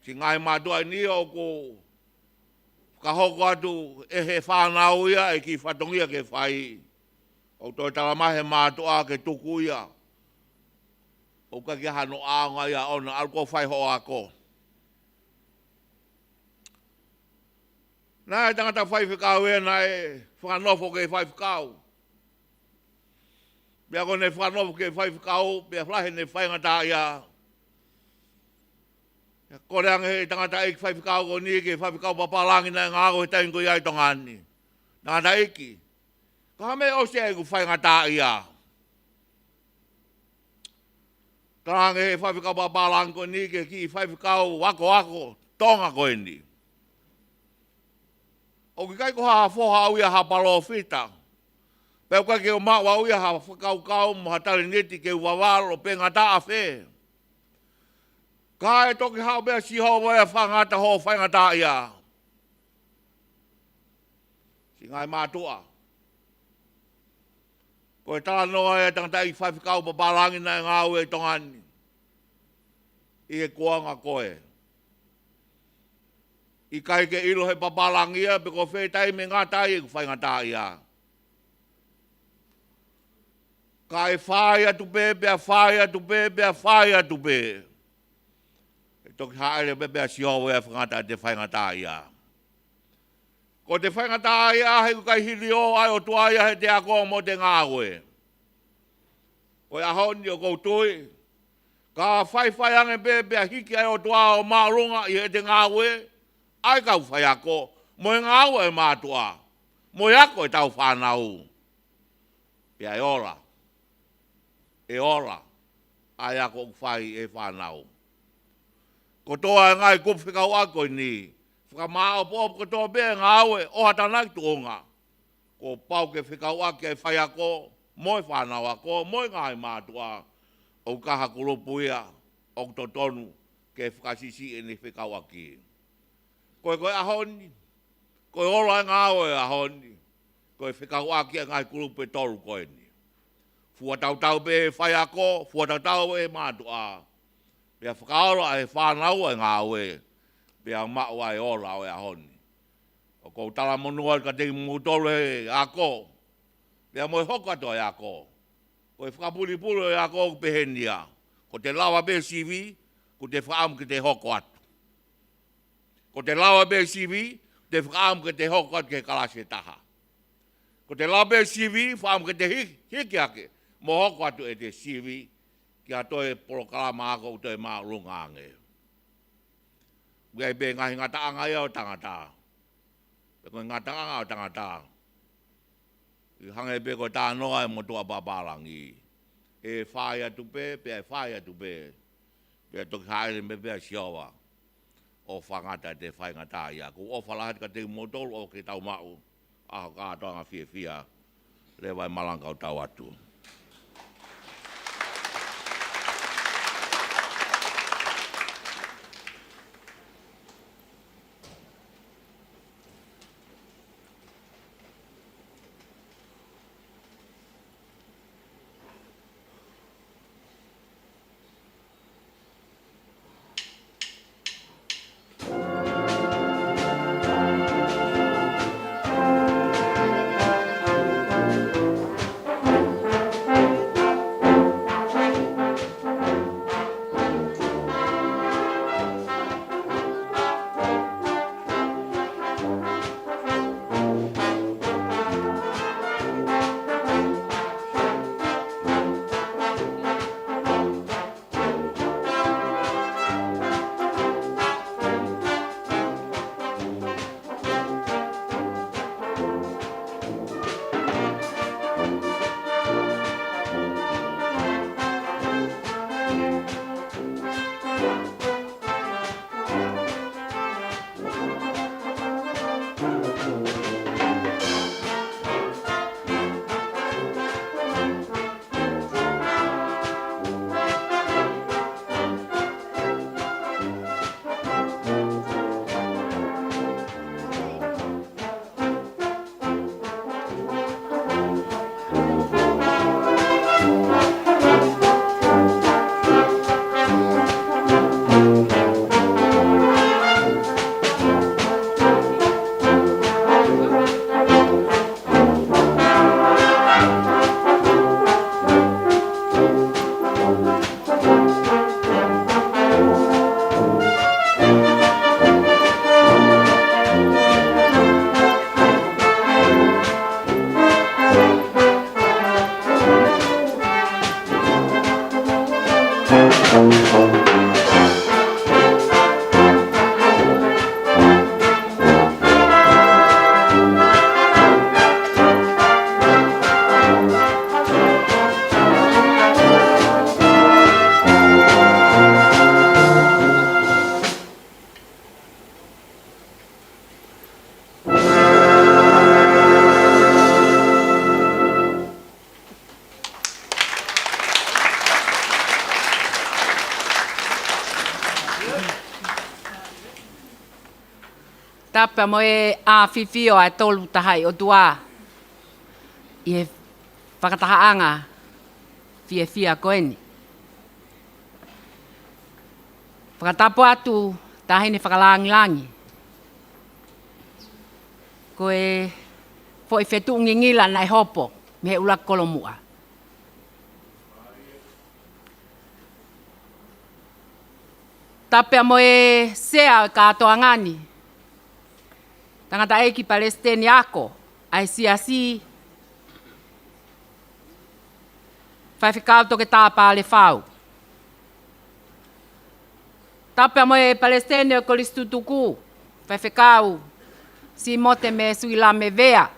si ngai mātua ni o ko ka hoko atu e he whanau ia e ki whatongia ke whai. O toi talamahe mātua ke tuku ia. O ka ki hano aonga ia ona alko whai ho ako. Nā e tangata whai whikau e nā e whanofo ke whai whikau. Pea ko ne whanofo ke whai whikau, pea whlahe ne whai ngata ia. Ko reanga he tangata eki whai whikau ko ni ke whai whikau papalangi na ngāko he taingo iai tongani. Tangata eki. Ko hame o se e ku whai ngata ia. Taranga he whai whikau papalangi ko ni ke ki whai whikau wako tonga ko ni. O ki kai ko haa whoha uia haa palo whita. Peo kai ke o maua uia haa whakau mo hatari neti ke uawaro pe ngata a whe. Ka e toki hao bea si ho wea whangata ho whai ngata ia. Si ngai mātua. Ko e tala noa e tangata i whai whikau papalangi na ngā ue tongani. I e kuanga koe. I kai ke ilo he papalangia, pe ko whetai me ngātai e ku whai ngātai ia. Ka e whai atu pe, pea whai atu pe, pea whai atu pe. E toki haere pe pea si howe e whangata te whai ngātai ia. Ko te whai ngātai ia, he ku kai hiri o ai o tua ia he te ako mo te ngāwe. Ko e ahoni o koutui, ka whai ange pe, pea hiki ai o tua o maurunga i he te ngāwe, ai kau whai ako, mo e ngāua e mātua, mo e ako e tau whanau. Pea e ora, ai ako whai e whanau. Ko toa e ngai kupwhikau ako ni, whakamao po ko toa be ngāue, o hatanaki tuonga. Ko pau ke whikau aki e whai ako, mo e whanau ako, mo e ngai mātua, o kaha kurupuia, o totonu, ke whakasisi e ni whikau aki. Koe ahoni, koe ora ngā oe ahoni, koe whikau aki a ngai kurupe toru koe ni. Fua tau pe whai ako, fua tau e mātua. Pea whakaora e whanau e ngā oe, pea maua e ora oe ahoni. O kou tala monua ka te mutoru e ako, pea moe hoka to e ako. Koe whakapulipulu e ako pehenia, ko te lawa pe sivi, ko te whaamu ki te hoko atu. Ko te lawa be CV, te whakaam ke te hokot ke kalase taha. Ko te lawa be CV, whaam ke te hiki ake, mo hoko atu e te CV, ki a toi polokalama ako u toi maa runga ange. Gai be ngahi ngata anga ia o tangata. Be koe ngata anga o tangata. I hange be koe tā noa e motua papalangi. E whaia tupe, pe e whaia tupe. Pe toki haere me pe a siowa. O whangata te whai ngata ia. Ko o whalahat ka te motoru o ke tau mau. Aho kātoanga whia. Le vai malangau tau atu. Tapa mo e a fifio ai tolu tahai o tua. I e whakatahaanga fia fia koeni. Whakatapo atu tahine whakalangi-langi. Ko e fo i whetu ngingila nai hopo me ula kolomua. Tapea mo e sea ka atoa ngani. Tangata eki Palestine ako ai siasi fai fikau toke tapa le fau. Tapea mo e Palestine o kolistu tuku fai fikau si mote me suila me vea.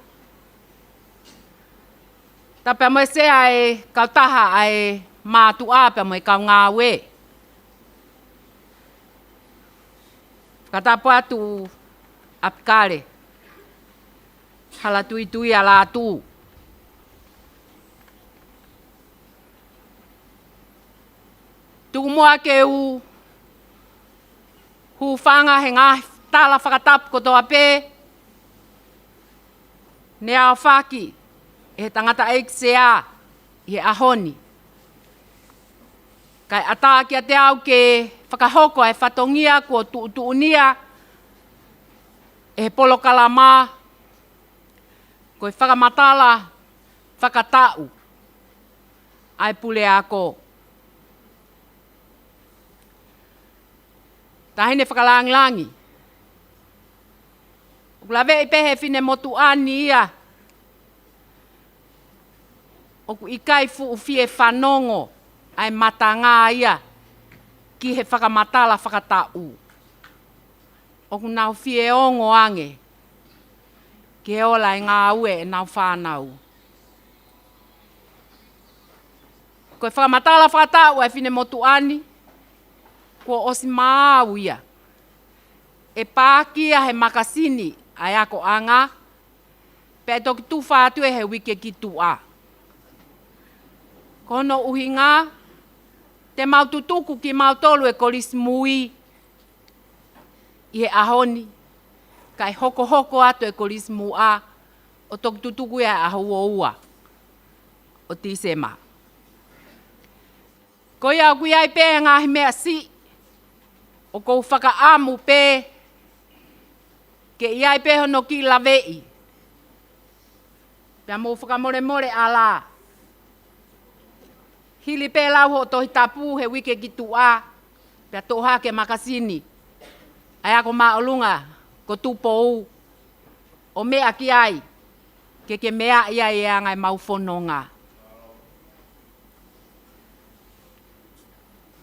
Tapea mo e sea e kautaha ai mātu apea mo e kau ngā we. Katapo atu apikare. Hala tui tui ala tu. Tuku mua ke u hu whanga he ngā tala whakatapu kotoa pē. Ne ao whaki e tangata eksea i he ahoni. Kai ata kia te au ke whakahoko e whatongia kua tuutuunia e polo kalama ko e whakamatala whakatau ai pule ako. Tahine whakalangi-langi. Uklawe i pehe whine motu ani ia. Oku ikai fu ufie whanongo ai matanga ia ki he whakamatala whakatau. Oku nau fie ongo ange ke ola i ngā ue e nau whanau. Ko e whakamatala whakatau ai whine motu ani ko osi māu ia. E pākia he makasini ai ako anga pe toki tu whātu e he wike ki tua. Kono uhinga te maututuku ki mautolu e kolis mui i he ahoni kai hoko hoko atu e kolis mua o toki tutuku e ahu ua o tisema. Ko ia kui ai pē ngāhi mea si o kou whakaamu pē ke iai pē hono ki lawei. Pea mō whakamore more ala. Hili pē lau ho tohi tapu he wike ki tua. Pea toha ke makasini. Ai ako maolunga ko Tupou. O mea ki ai. Ke mea ia e angai mau whanonga.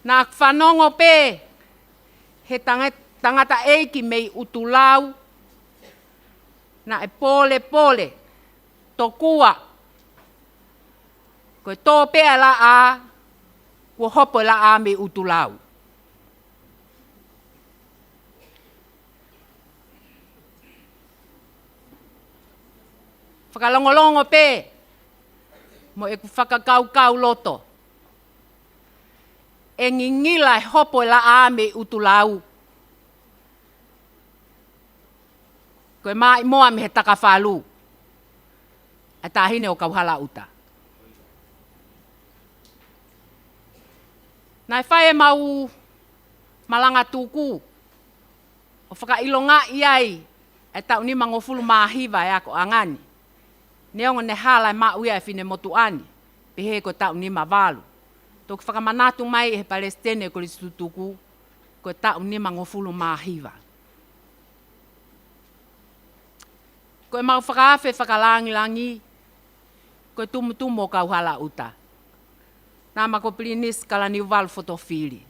Nā whanongo pē. He tangata eiki mei utulau. Na e pole pole. Tokua. Ko tō pēa la a. Ko hopo la a mei utulau. Whakalongolongo pē. Mo e ku whakakau loto. E ngingila e hopo la a mei utulau. Ko e mai moa me he takawhalu. A tāhine o kauhala uta. Nai whae mau malanga tuku. O whakailonga iai. E tau ni mangofulu mahiwa e ako angani. Neongo ne hala e mauia e whine motu ani. Pehe ko tau ni mawalu. Tōku whakamanatu mai e he Palestine ko listu tuku. Ko tau ni mangofulu mahiwa. Ko e mau whakaafe whakalangi-langi. Ko e tumutumo kauhala uta. Nā mako plinis kala ni walu fotofili.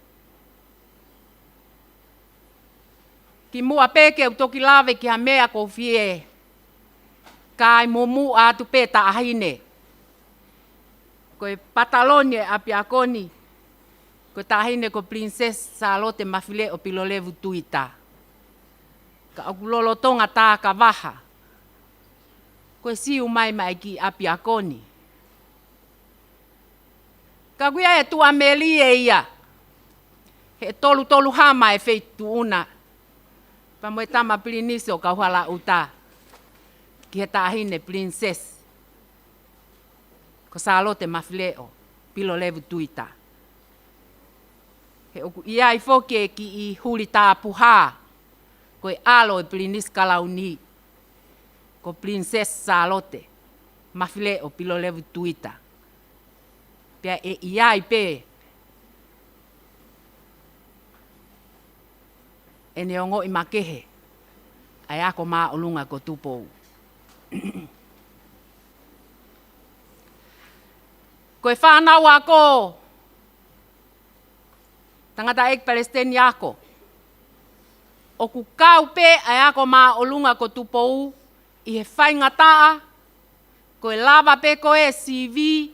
Ki mua peke u toki lawe ki ha mea ko fie. Kai momu atu pe ta ahine. Koe Patalonia api akoni. Koe ta ahine ko Princess Salote mafile o pilolevu tuita. Ka akulolo tonga tā ka waha. Koe siu mai ki api akoni. Ka kuia e tua melie ia. He tolu hama e feitu una. Pa moe tama Plinisi o ka huala uta. Ki he tahine Princess. Ko Salote mafileo. Pilo levu tuita. He oku ia i foke ki i huli tā puha. Ko e alo e Plinisi kalauni. Ko Princess Salote. Mafileo pilo levu tuita. Pea e ia i pe. E ne ongo i makehe. Ai ako maa olunga ko Tupou. Koe whanau ako. Tangata ek Palestini ako. O ku kau pe ai ako maa olunga ko Tupou. I he whainga taa. Koe lava pe koe CV.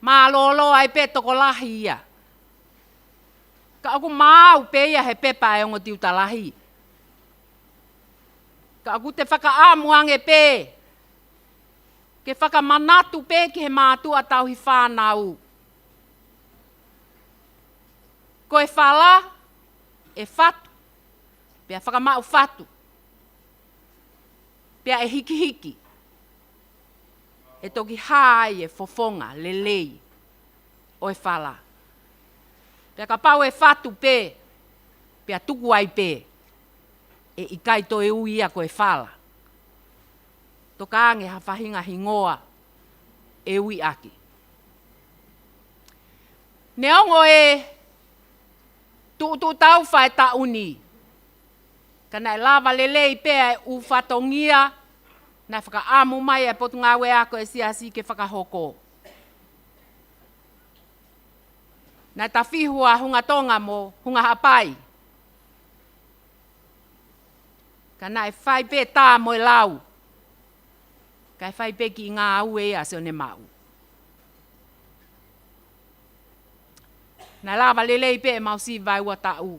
Maa lolo ai pe toko lahi ia. Ka aku mau pe ia he pepa e ongo tiuta lahi. Ka aku te whakaamuange pe. Ke whakamanatu pe ki he mātua tau hi whānau. Ko e whala, e whatu. Pea whakamau whatu. Pea e hiki. E toki hai e fofonga, lelei. O e whala. Pea ka pau e whatu pe. Pea tuku ai pe. E ikai to e uia ko e whala. Toka ange ha whahinga hingoa. E ui aki. Ne ongo e. Tu tau whae ta uni. Kana e lava lelei pe e u whatongia. Na whaka amu mai e potu ngā we ako e siasi ke whakahoko. Na ta whihua hunga tonga mo hunga hapai. Kana e whai pe tā mo e lau. Ka e whai pe ki ngā au e a se o ne mau. Na lava lelei pe e mausi vai ua ta u.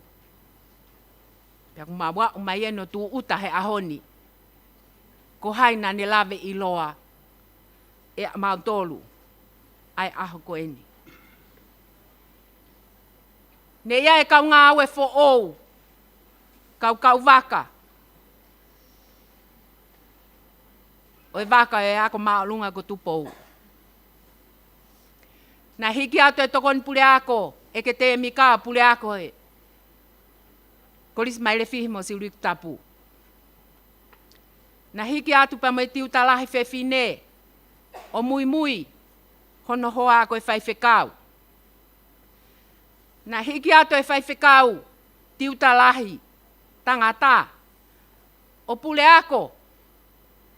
Pea kumawa umai eno tu uta he ahoni. Ko haina ne lave i loa. E a mautolu. Ai aho ko eni. Ne ia e kau ngā au e fo ou. Kau waka. O e waka e ako maolunga ko Tupou. Na hiki atu e tokon pule ako. E ke te mika pule ako e. Koris mai le fihimo si uriku tapu. Na hiki atu pa mo e tiu talahi whewhine. O mui. Hono hoa ako e whaiwhekau. Na hiki atu e whaiwhekau. Tiu talahi. Tangata. O pule ako.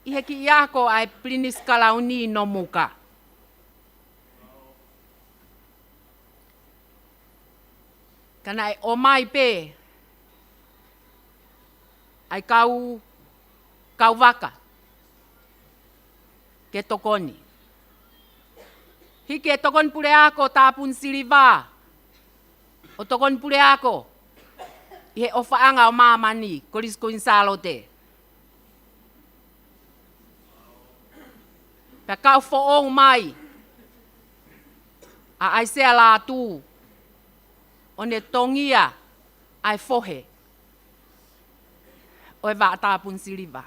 I heki i ako ai Plinis kalauni no muka. Kana e o mai pe. Ai kau waka. Ke tokoni. Hiki e tokon pule ako tāpun siliva. O tokon pule ako. I he ofaanga o mamani. Koris kuin Salote. Pea kau fo'ong mai. A ai sea la tu. O ne tongia. Ai fohe. O e wa tāpun siliva.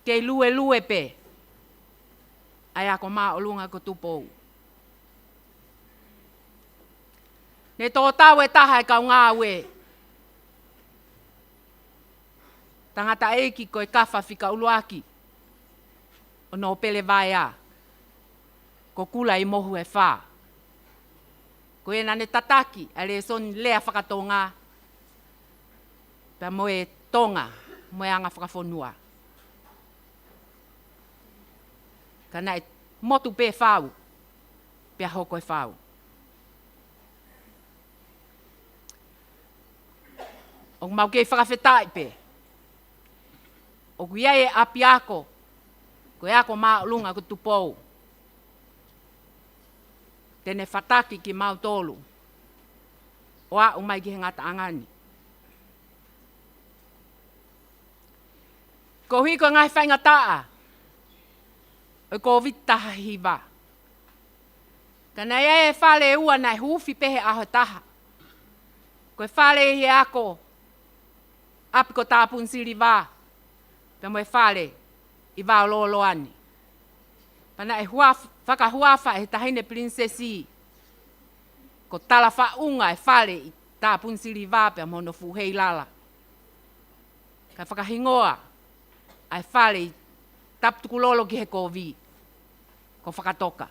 Kei lue pe. Ai ako maa olunga ko Tupou. Ne tō tau e taha e kau ngā we. Tangata eiki ko e kawha whika uluaki. O no pele vai a. Ko kula i mohu e whā. Ko e nane tataki, a le son lea whakatonga. Pea moe tonga, moe anga whakafonua. Kana e motu pe whau, pea hoko e whau. O mau kei whakawhetai pe. O kuia e api ako. Ko e ako maa lunga ko Tupou. Tene whataki ki mau tolu. O a umai ki he ngata angani. Ko hui ko ngai whainga taa. O ko vitaha hiva. Kana ia e whale ua nai hufi pehe aho taha. Ko e whale he ako. Api ko tāpun siri wā. Pea mo e whale i wā lolo ani. Pana e whakahuafa e tahine prinsesi. Ko tala whaunga e whale i tāpun siri wā pea mo no fuhei lala. Ka whakahingoa ai whale i taptuku lolo ki he kōwi. Ko whakatoka.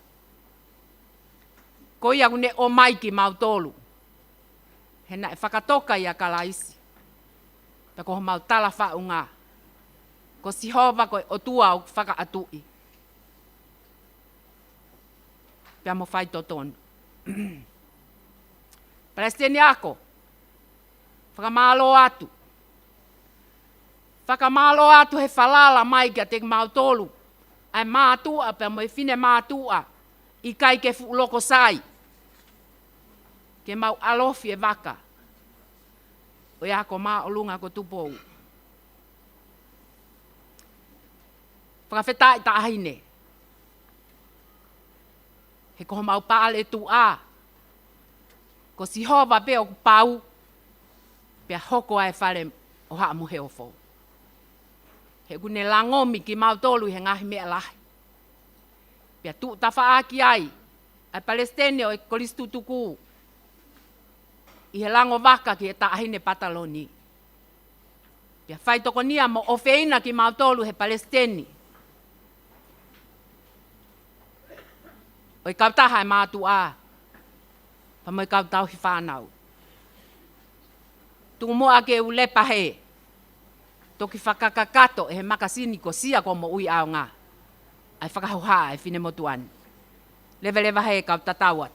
Ko ia kune o mai ki mau tolu. He na e whakatoka ia kalaisi. Pea ko mau tala whaunga. Ko sihova ko o tua o whakaatui. Pea mo whai totonu. Palestini ako. Whakamalo atu. Whakamalo atu he whalala mai kia te mau tolu. Ai mātua pea mo e whine mātua. I kai ke loko sai. Ke mau alofi e waka. O ia ko maa o lunga ko Tupou. Whakawhetai ta ahine. He koho mau paale tu a. Ko si hova pe o pau. Pea hoko ai whare o haa muhe o fo. He kune langomi ki mau tolu he ngahi mea lahi. Pea tu tafa aki ai. Ai Palestine o e kolistu tuku. I he lango waka ki e taahine pataloni. Pea whai toko nia mo ofeina ki mau tolu he Palestini. O i kautaha e mātu a. Pa mo i kautau hi whanau. Tungu moa ke u lepa he. Toki whakakakato e he makasini ko sia ko mo ui AONGA. Ai whakahuha e whine motuani. Lewe lewa he kautatawat.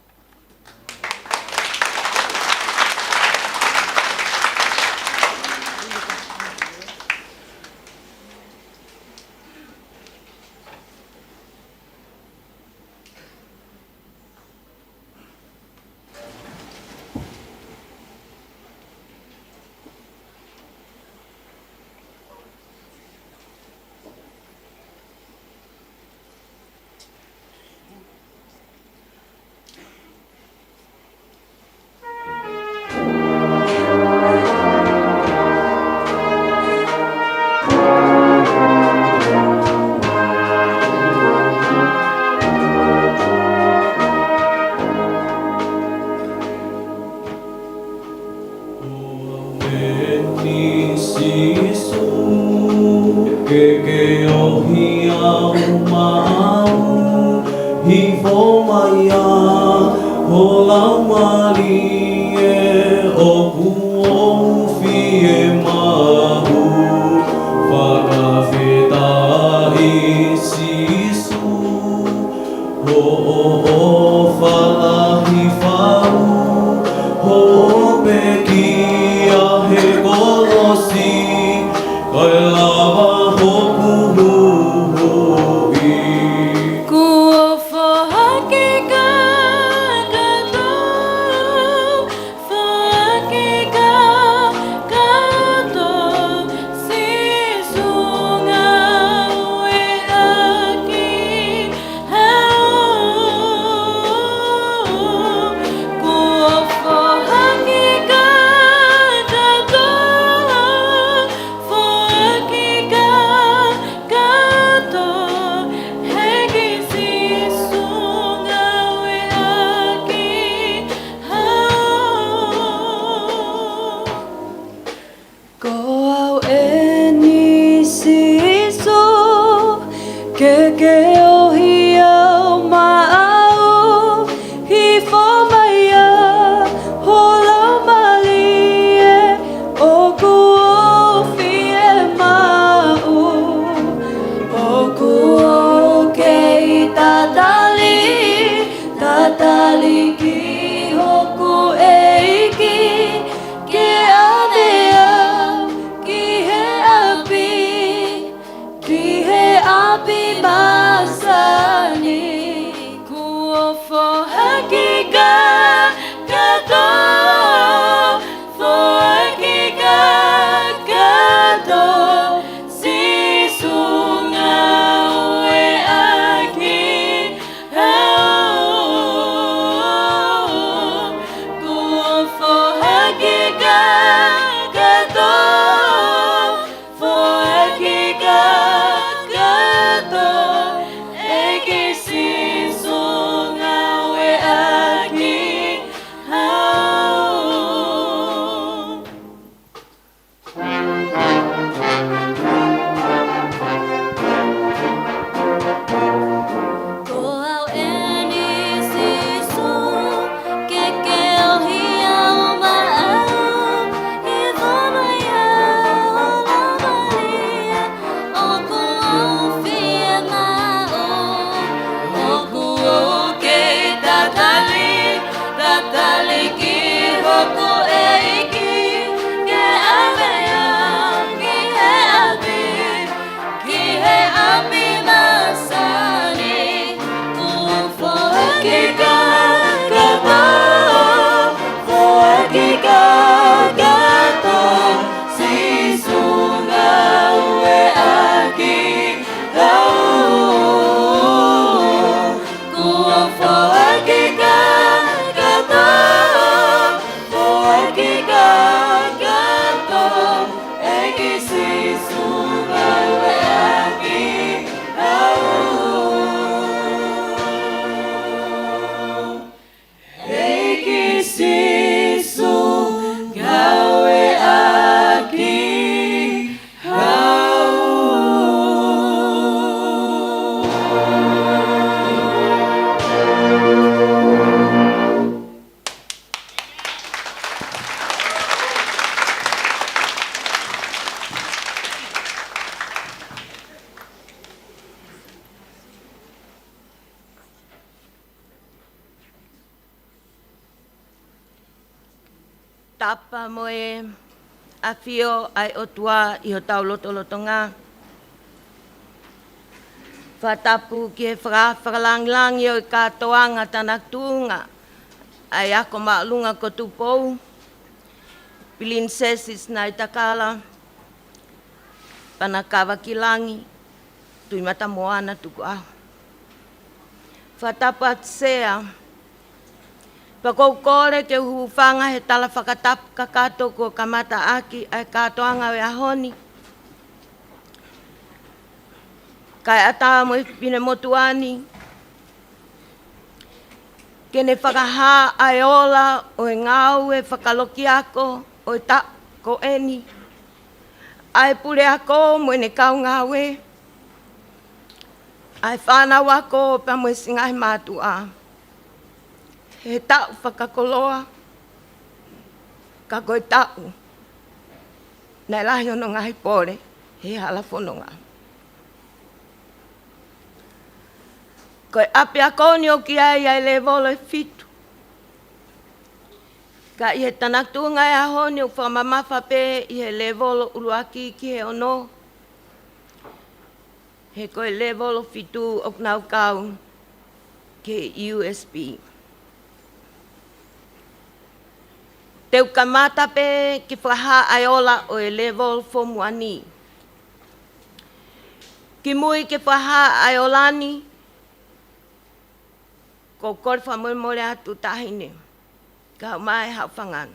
Tatali ki hoku eiki ke anea api basani kuofo hakika kato fo hakika kato si sunga we aki kuofo hakika kato fo hakika kato eki si sunga we aki tapa moe afio ai otua i ho tau lotolotonga. Whatapu ki he whakalangilangi o i katoanga tanak tuunga. Ai ako maalunga ko Tupou. Princesses na itakala. Panakawa kilangi. Tui mata moana tuku ahu. Whatapu atsea. Pakoukore ke hufanga he tala whakatapu kakato ko kamata aki ai katoanga we ahoni. Kai ata mo pine motuani. Kene whakaha ai ola o e ngau e whakaloki ako o e ta ko eni. Ai pure ako mo ne kau ngawe. Ai whanau ako pa mo singai matua. He tau whakakoloa, ka koe tau. Nei lahi ono ngahi pore, he hala whanonga. Koe api akoni o ki ai le volo e fitu. Ka i he tanaktu ngai ahoni o whamamafa pe i he le volo uruaki ki he ono. He koe le volo fitu o knau kau ke USB. Teu kamata pe ki whaha ai ola o e level form 1. Ki mui ki whaha ai olani, ko kore whamore atu tahine, ka mai hau whangan.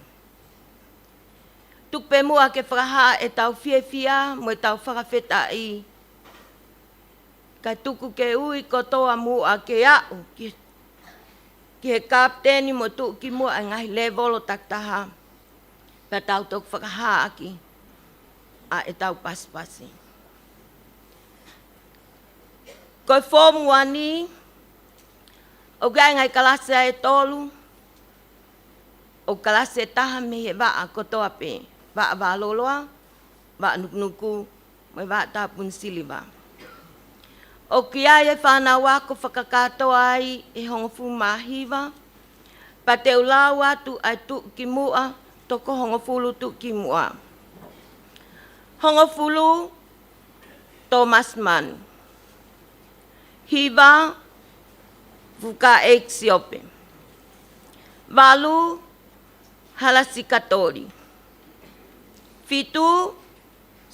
Tuk pe mua ki whaha e tau whiawhia mo e tau whakawheta i. Ka tuku ke ui kotoa mua ke au, ki he kapteni mo tu ki mua ai ngahi level o taktaha. Pa tau tok whakaha aki a e tau paspasi. Koe form 1 o gai ngai kalase e tolu o kalase taha me he waa kotoa pe. Waa waloloa, waa nuknuku, mai waa tapun siliva. O ki ai e whanau ako whakakatoa ai e hongofu mahiwa. Pa te ulau atu ai tu ki mua, toko hongofulu tu ki mua. Hongofulu Thomas Mann. hiva, fuka eksiope. Valu, halasikatori. Fitu,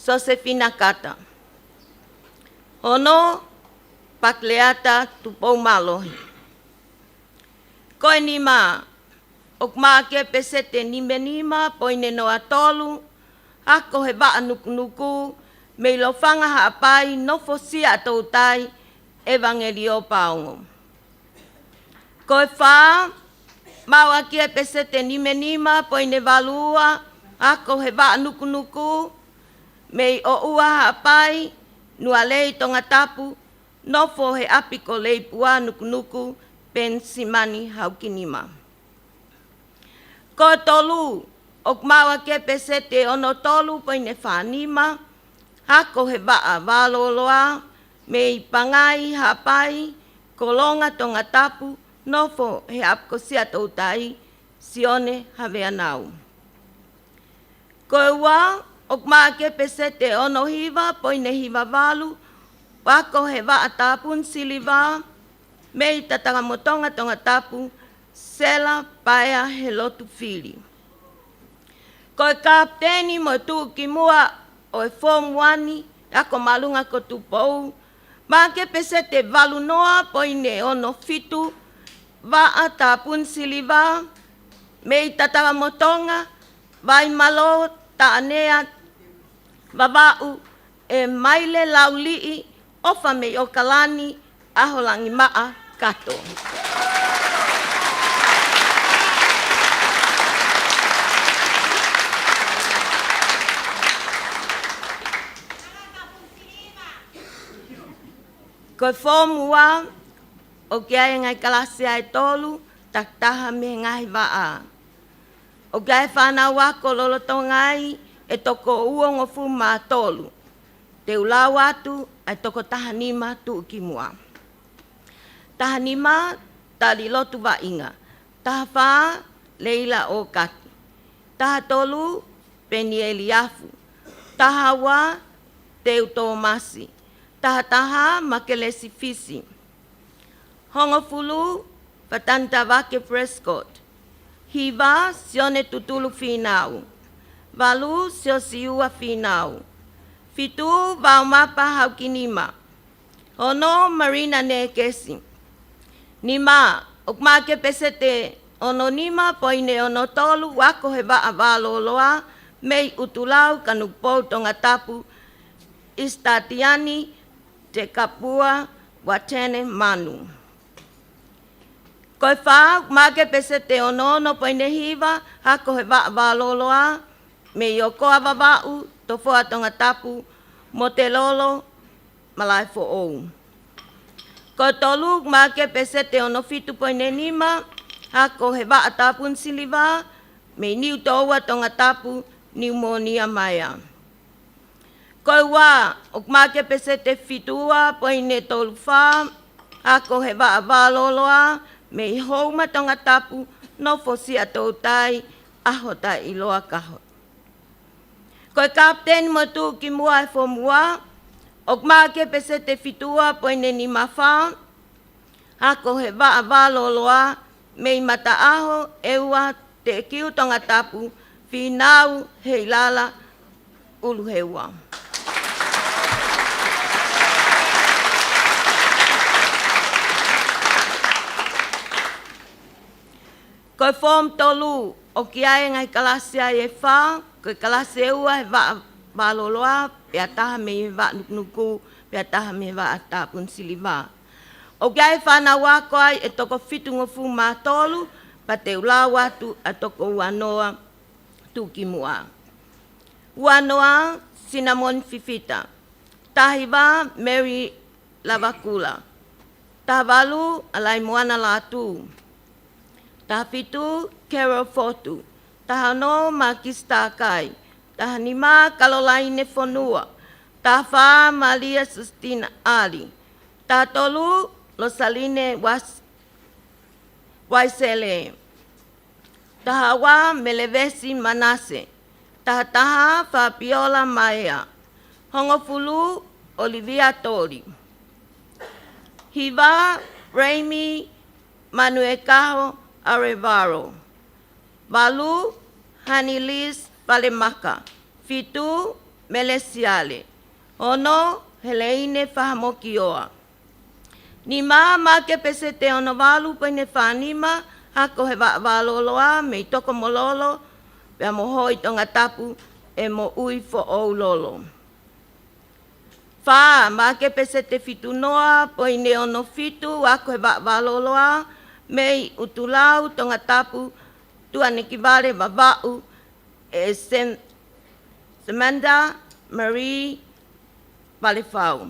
Josefina Kata. Hono, pakleata Tupou malohi. Koe ni mā, ok mā ke pesete nimenima, poine no atolu, ako he waa nukunuku, me lo whanga haapai, no fosia tautai, evangelio paongo. Koe whā, maua kia pesete nimenima, poine valua, ako he waa nukunuku, me o ua haapai, nua lei tonga tapu, nofo he apiko lei pua nukunuku, pen simani haukinima. Ko tolu, ok maua ke pesete ono tolu poine whanima, hako he waa waloloa, me i pangai hapai, kolonga tonga tapu, nofo he apiko sia tautai, sione havea nau. Ko ua, ok maa ke pesete ono hiva, poine hiva walu, wako he waa tapun siliva, me i tatagamotonga tonga tapu, sela paia he lotu fili. Koe kapteni mo tu ki mua o e form 1, ako malunga ko Tupou, ma ke pesete walu noa poine ono fitu, waa tapun siliva, me i tatagamotonga, vai malo taanea, wawau e maile laulii, ofa me o kalani, aholangi maa kato. Koe fōmua, o kia e ngai kalasi ai tolu, taktaha me ngai waa. O kia e whanau wako loloto ngai, e toko uongo fu mā tolu. Te ulau atu, ai toko tahanima tu ki mua. Tahanima, tali lotu wa inga. Taha wha, leila o kati. Taha tolu, peni eliafu. Taha wa, teu tō masi. Taha taha, makelesi fisi. Hongo fulu, patanta wake Prescott. Hiva, sione tutulu finau. Valu, sio siua finau. Fitu, vau mapa haukinima. Ono, Marina ne kesi. Nima, ok ke pesete ono nima, poine ono tolu, wako he waa waloloa, mei utulau kanupou tonga tapu, istatiani, te kapua, watene manu. Koe wha, ke pesete ono poine hiva, hako he waa waloloa, me yokoa wawau, tofoa tonga tapu, mo te lolo, malai fo ou. Ko tolu, ke pesete ono fitu poine nima, hako he waa tapun siliva, me niu toua tonga tapu, pneumonia maya. Ko wa, ok ke pesete fitua, poine tolu wha, hako he waa waloloa, me houma tonga tapu, no fosia tautai, ahota iloa kahot. Koe kapten mo tu ki mua e fomua, ok ke pesete fitua poine ni mawha, hako he waa waloloa, me mata aho eua te kiu tonga tapu, finau he lala ulu heua. Koe fom tolu, o ki ai ngai kalasi ai e wha, koe kalasi eua he waa waloloa, pea taha me waa nukunuku, pea taha me waa tapun siliva. O ki ai whana wako ai e toko fitungo fu mā tolu, pa te ula watu a toko uanoa tuki mua. Uanoa, Cinnamon Fifita. Tahiwa, Mary Lavakula. Tahawalu, Alai Moana Latu. Tahafitu, Carol Fotu. Tahano, Makista Kai. Tahanima, Caroline Fonua. Tahafa, Maria Sustina Ali. Tahatolu, Rosaline Waisele. Tahawa, Melevesi Manase. Tahataha, Fabiola Maea. Hongofulu, Olivia Tori. Hiva Raimi Manuekaho Arevaro. Balu Hanilis Valemaka. Fitu Melesiale. Ono Heleine Fahamokioa. Nima make pesete ono valu pene whanima, hako he valoloa, me toko mololo, pea moho i tonga tapu e mo ui fo ou lolo. Wha, make pesete fitu noa, poine ono fitu, hako he valoloa, me utulau tonga tapu, tuane ki vale vavau, e Samantha Marie Valefau.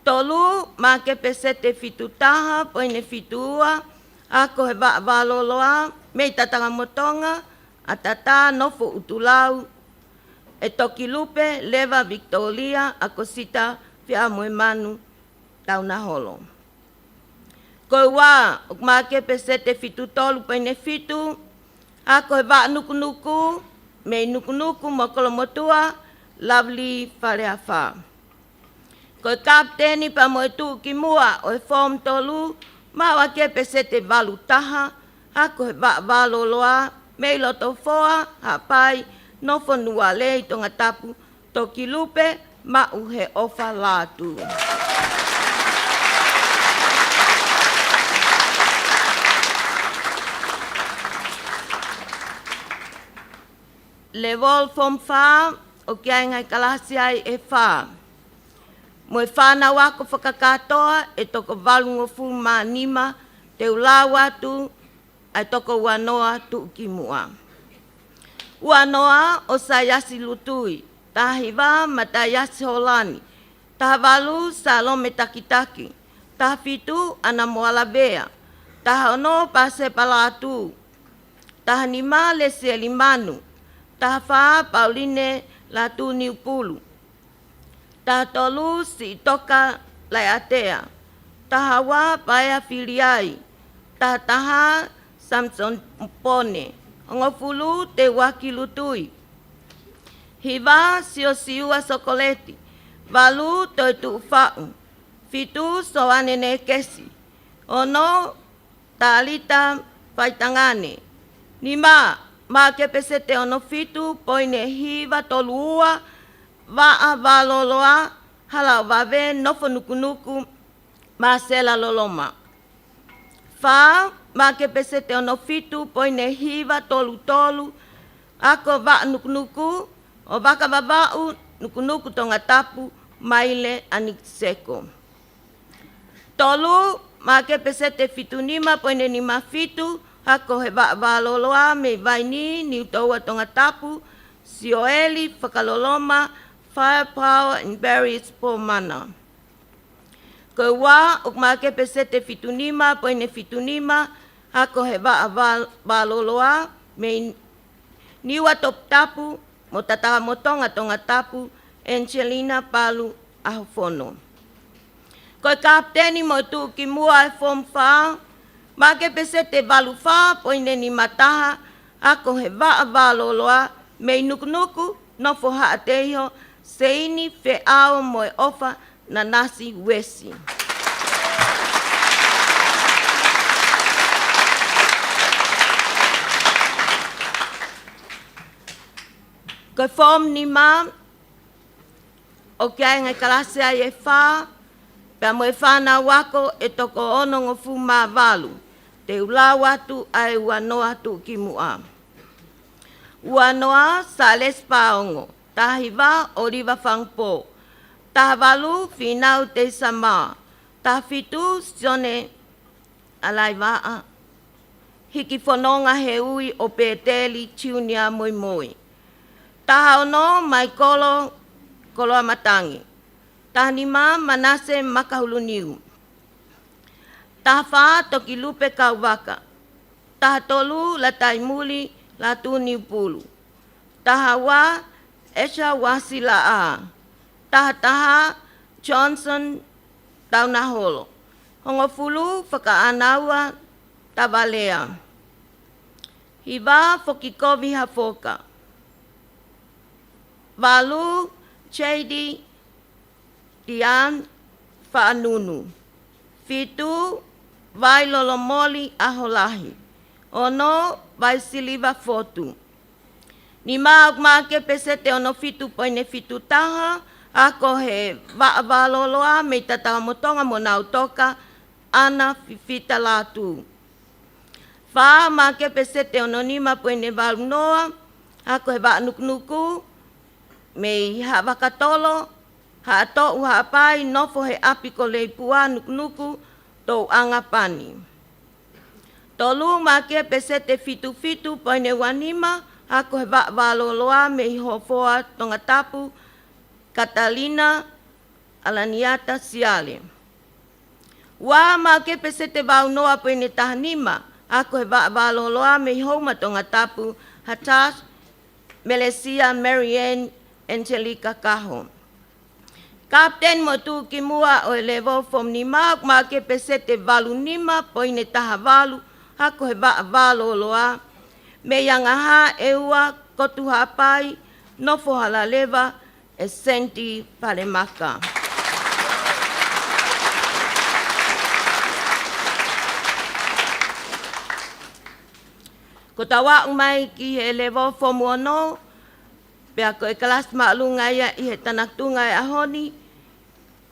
Tolu, make pesete fitu taha, poine fitua, ako he valoloa, me tatanga motonga, a tata nofo utulau, e toki lupe, leva Victoria, ako sita fia moe manu, tauna holo. Koe wā, ok make pesete fitu tolu, poine fitu, ako he nuku, me nuku mokolo motua, lovely whareawha. Koe kapteni pa moe tu ki mua o e form tolu, mawa ke pesete valu taha, hako he valoloa, mei loto foa, hapai, nofo nua lei tonga tapu, toki lupe, mau he ofa lātu. Level form wha, o kia ngai kalasi ai e wha. Moe whānau ako whakakatoa e toko valungofu mā nima te ulawa tu ai toko uanoa tu ki mua. Uanoa o sa yasi lutui, tahi wā ma ta yasi holani, taha walu sa lome takitaki, taha fitu ana moala bea, taha ono pase palatu, taha nima lesi elimanu, taha wha Pauline latu niupulu. Taha tolu si toka lai atea. Taha wā paia filiai. Taha taha Samson Pone. Ngofulu te waki lutui. Hiva sio siua sokoleti. Valu toi tu whau. Fitu soane ne kesi. Ono talita paitangane. Nima ma ke pesete ono fitu poine hiva tolua. Waa valoloa, hala wave, nofo nukunuku, Marcela Loloma. Wha, ma ke pesete ono fitu, poine hiva, tolu, ako wa nukunuku, o waka wabau, nukunuku tonga tapu, maile anikiseko. Tolu, ma ke pesete fitu nima, poine nima fitu, ako he wa valoloa, me vaini, ni utaua tonga tapu, sioeli, whakaloloma, firepower and berries po mana. Ko wā, ok make pesete fitunima, poine fitunima, hako he valoloa, me niwa top tapu, mo tataha motonga tonga tapu, Angelina Palu ahofono. Ko kapteni mo tu ki mua e form wha, make pesete valu wha, poine ni mataha, hako he valoloa, me nukunuku, nofo haateho, seini fe ao moe ofa na nasi wesi. Ko form ni ma, o kia ngai kalase ai e wha, pia moe whana wako e toko ono ngofu mā walu, te ula watu ai uanoa tu ki mua. Uanoa sa les paongo. Tahi wā o riva whangpō. Taha walu whinau te sama. Taha fitu sione alai waa. Hiki whanonga he ui o pēteli tiunia moi moi. Taha ono mai kolo amatangi. Taha nima manase makahulu niu. Taha wha toki lupe kauwaka. Taha tolu la taimuli la tu niu pulu. Taha wā Esha wasila a. Taha Johnson tauna holo. Hongo fulu whakaanaua tabalea. Hiva fokikovi hafoka. Valu Chedi Dian whaanunu. Fitu, vai lolomoli aholahi. Ono, vai siliva fotu. Ni maak make pesete ono fitu poine fitu taha, ako he waaloloa me tatawa motonga mo nau toka, ana fifita latu. Wha make pesete ono nima poine walunoa, ako he waanuknuku, me ha wakatolo, ha ato uha pai, nofo he apiko lei pua nuknuku, tou angapani. Tolu make pesete fitu poine wanima, ako he waaloloa me hofoa tonga tapu, Catalina Alaniata Siale. Wa make pesete waunoa poine tahanima, ako he waaloloa me homa tonga tapu, Hatas Melesia Marianne Angelica Kaho. Kapten mo tu kimua o level from nima, make pesete walu nima poine tahavalu, ako he waaloloa, me yangaha eua kotu hapai, nofo halaleva, e senti palemaka. Ko tawa umai ki he level form 1, pea ko e kelas maalunga ia i he tanaktunga e ahoni,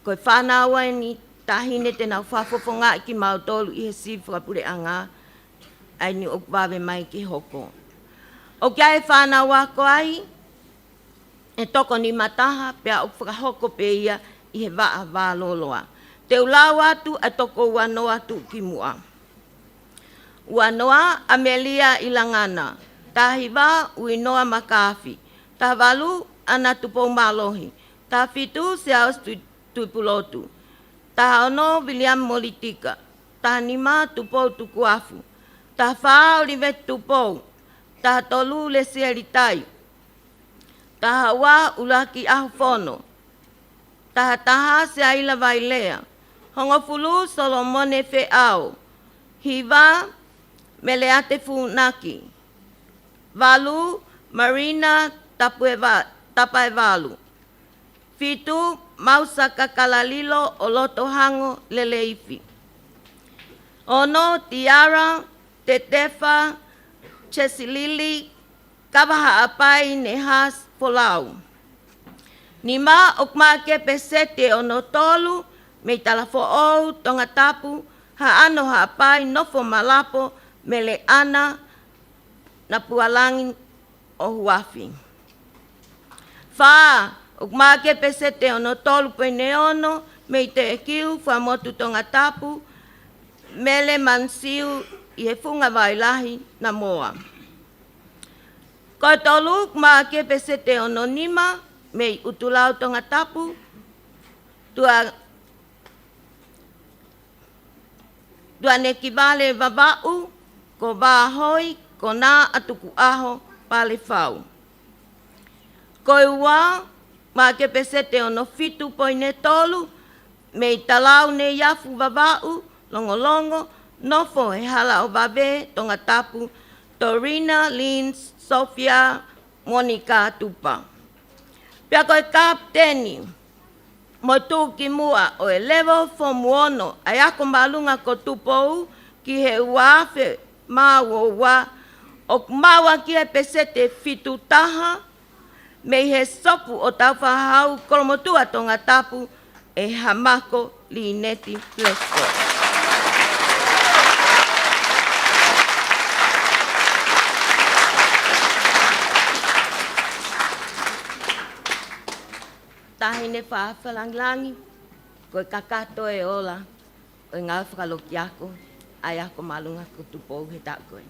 ko e whanawa ni tahine te nau whafofonga ki mautolu i he sifrapure anga, ai ni okwawe mai ki hoko. O kia e whanawa ko ai, e toko ni mataha, pea o whakahoko pe ia i he waaloloa. Te ulawa atu a toko uanoa atu ki mua. Uanoa Amelia Ilangana, tahiwa uinoa makafi, tawalu ana Tupou malohi, tafitu seaus tuipulotu, tahaono William Molitika, tahanima Tupou tukuafu, tahawha Olivet Tupou, tahatolu Lesia Litai, tahawa ulaki ahufono, tahataha seaila vailea, hongofulu Solomone Feao, hiva Meleate Funaki, Valu Marina Tapaevalu, Fitu Mausaka Kalalilo Oloto Hango Leleifi, Ono Tiara Tetefa Chesilili Kabaha Apai Nehas Polau. Nima okmake pesete ono tolu me talafo ou tonga tapu ha ano ha apai nofo malapo mele ana na pualangin o huafi. Fa okmake pesete ono tolu pene ono me te ekiu fa motu tonga tapu mele mansiu i he funga wailahi na moa. Ko tolu okmake pesete ono nima me utulau tonga tapu dua nekibale babau ko bahoi ko na atuku aho pale fau. Ko ua ma ke pesete ono fitu poine tolu me talau ne yafu babau longo nofo e hala o babe tonga tapu Torina, Lins, Sofia, Monica Tupa. Pea koe kapteni, mo tu ki mua o e level form 1 ai ako malunga ko Tupou ki he uafe maua o maua ki he pesete fitu taha me he sopu o tau whahau kolomotua tonga tapu e hamako li neti flesko. Tahine whaafalanglangi, koe kakato e ola, o ngā whakaloki ako, ai ako malunga ko Tupou he tak koe.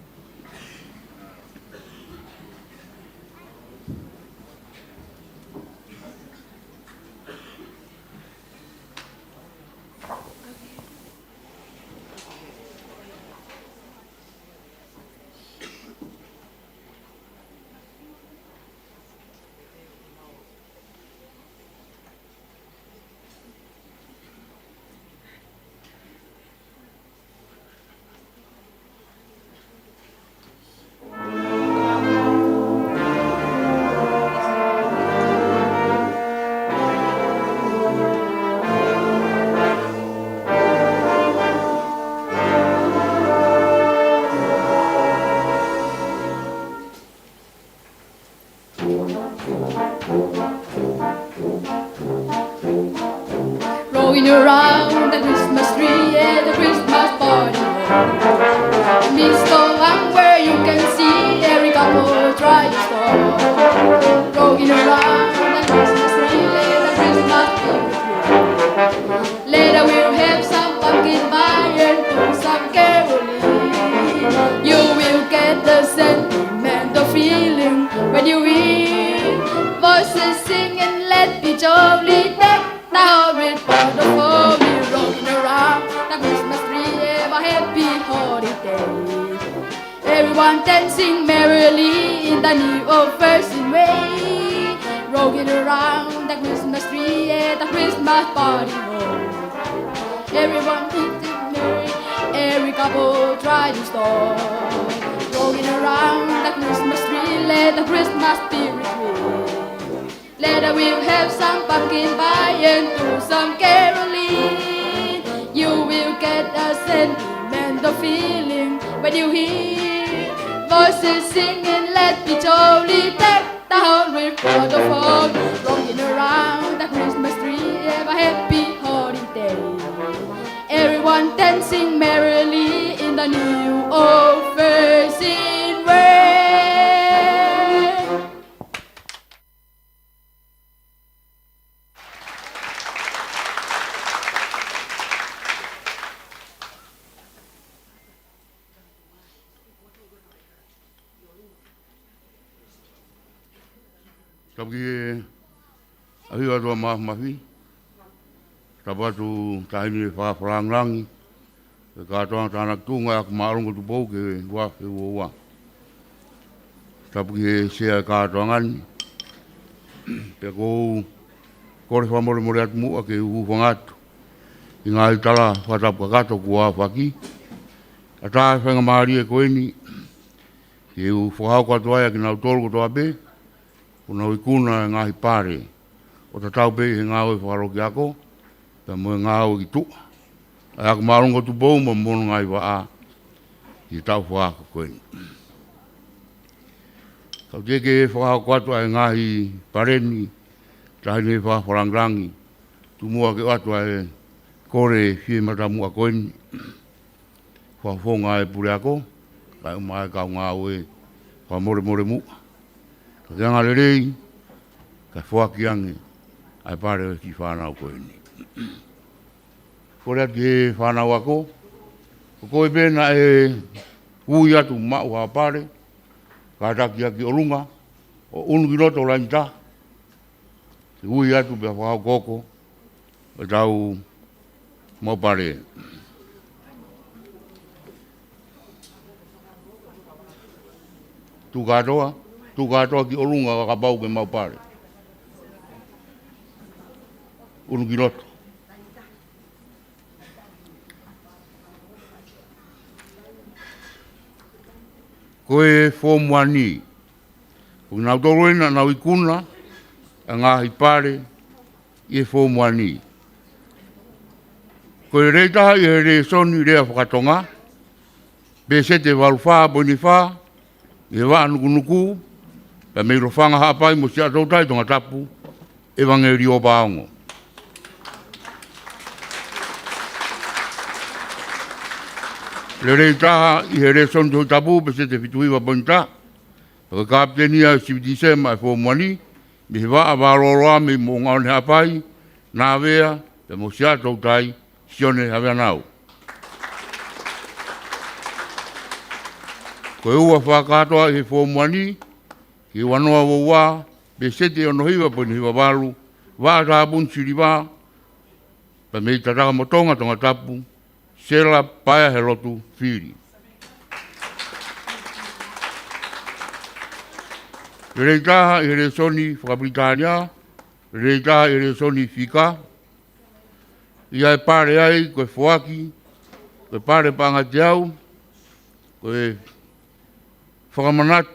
Rolling around the Christmas tree at the Christmas party. This the one where you can see every couple try to stop. Rolling around the Christmas tree at the Christmas party. Later we'll have some pumpkin pie and do some caroling. You will get the sentimental feeling when you hear voices singing, let me jolly deck down with wonderful. We're rolling around the Christmas tree, have a happy holiday. Everyone dancing merrily in the new old-fashioned way. Rolling around the Christmas tree at the Christmas party hall. Everyone dancing merry, every couple try to stop. Rolling around the Christmas tree, let the Christmas spirit ring. Later we'll have some pumpkin pie and do some caroling. You will get a sentimental feeling when you hear voices singing, let me jolly deck down with wonderful. Rolling around the Christmas tree, have a happy holiday. Everyone dancing merrily in the new old-fashioned way. Tapi ahi atua mahi. Tapatu tahini whaaparangi. Ke katoa tānak tūnga aku maarunga Tupou ke wā ke ua. Tapu ke sea katoa ngani. Pe kou kore whamore more atu mua ke uwhangatu. I ngā itala whatapu kato kua whaki. A tā whenga maari e koeni. Ke u whahau katoa ki nau tolu katoa pe. Kuna wikuna e ngahi pare. O ta tau pe he ngā oi whakaroki ako. Pe mo ngā oi ki tua. Ai ako marunga Tupou mo mono ngai wa a. I tau whaka koeni. Kau teke e whakau katoa e ngahi pareni. Tahini e whakarangi. Tumua ke atua e kore fie mata mua koeni. Whafonga e pure ako. Kai umai kau ngā oi. Whamore more mua. Ka te ngare rei, ka whuaki ange, ai pare ki whanau koe ni. Kore ati e whanau ako, ko koe pēna e hui atu mau ha pare, ka taki aki o runga, o unu ki roto la nita, te hui atu pia whakau koko, e tau mau pare. Tu katoa? Tu katoa ki orunga ka pau ke mau pare. Unu ki roto. Koe fōmuani. Ko nau toroina nau ikuna, a ngāhi pare, i e fōmuani. Koe reitaha i he re soni rea whakatonga, pe se te waruwha boni wha, i he waa nukunuku, pe mei rofanga hapai mo si atautai tonga tapu, e wangeri o paongo. Le rei taha i he re son tui tapu, pe se te fituiwa bonita, pe kaptenia si disema e fōmuani, mi he waa waroroa me mo ngaone hapai, nā wea, pe mo si atautai, sione hawea nau. Koe ua whakatoa i he fōmuani, ki wanoa waua, pe sete ono hiwa po ni hiwa walu, waa tāpun siriwa, pa mei tataka motonga tonga tapu, sela paia he lotu whiri. Rei taha i re soni Whakabritania, rei taha i re soni Whika, i ai pare ai koe whoaki, koe pare panga te au, koe whakamanatu,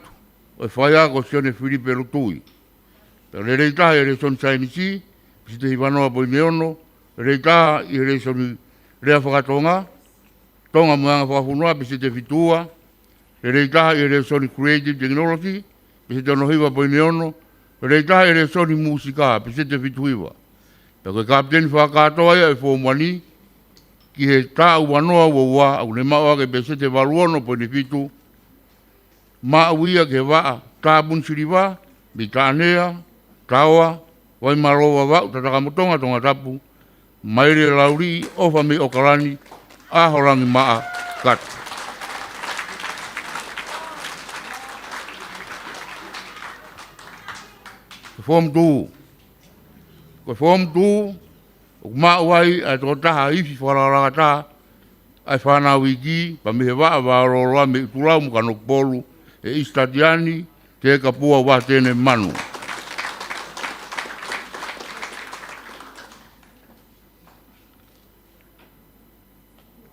koe whaia ko sione Whiripe Rutui. Pe rei taha i re soni Sainisi, pisi te hiwanoa po i meono, rei taha i re soni rea whakatonga, tonga muanga whakafunua, pisi te fitua, rei taha i re soni Creative Technology, pisi te onohiwa po i meono, rei taha i re soni musika, pisi te fituiwa. Pe koe kapteni whakatoa ia e fōmani, ki he tā uanoa wawā au ne maua ke pese te waruono po ni fitu, ma uia ke waa tā bunsiriwa, mi tānea, tāoa, wai maroa wau, tataka motonga tonga tapu, maire lauri, ofa me okarani, ahorangi maa katu. Form 2. Ko form 2, o maa wai a tō taha ifi whararanga taha, ai whanau wiki, pa me he waa waroroa me uturau muka nokpolu, e istadiani, te kapua wa tēne manu.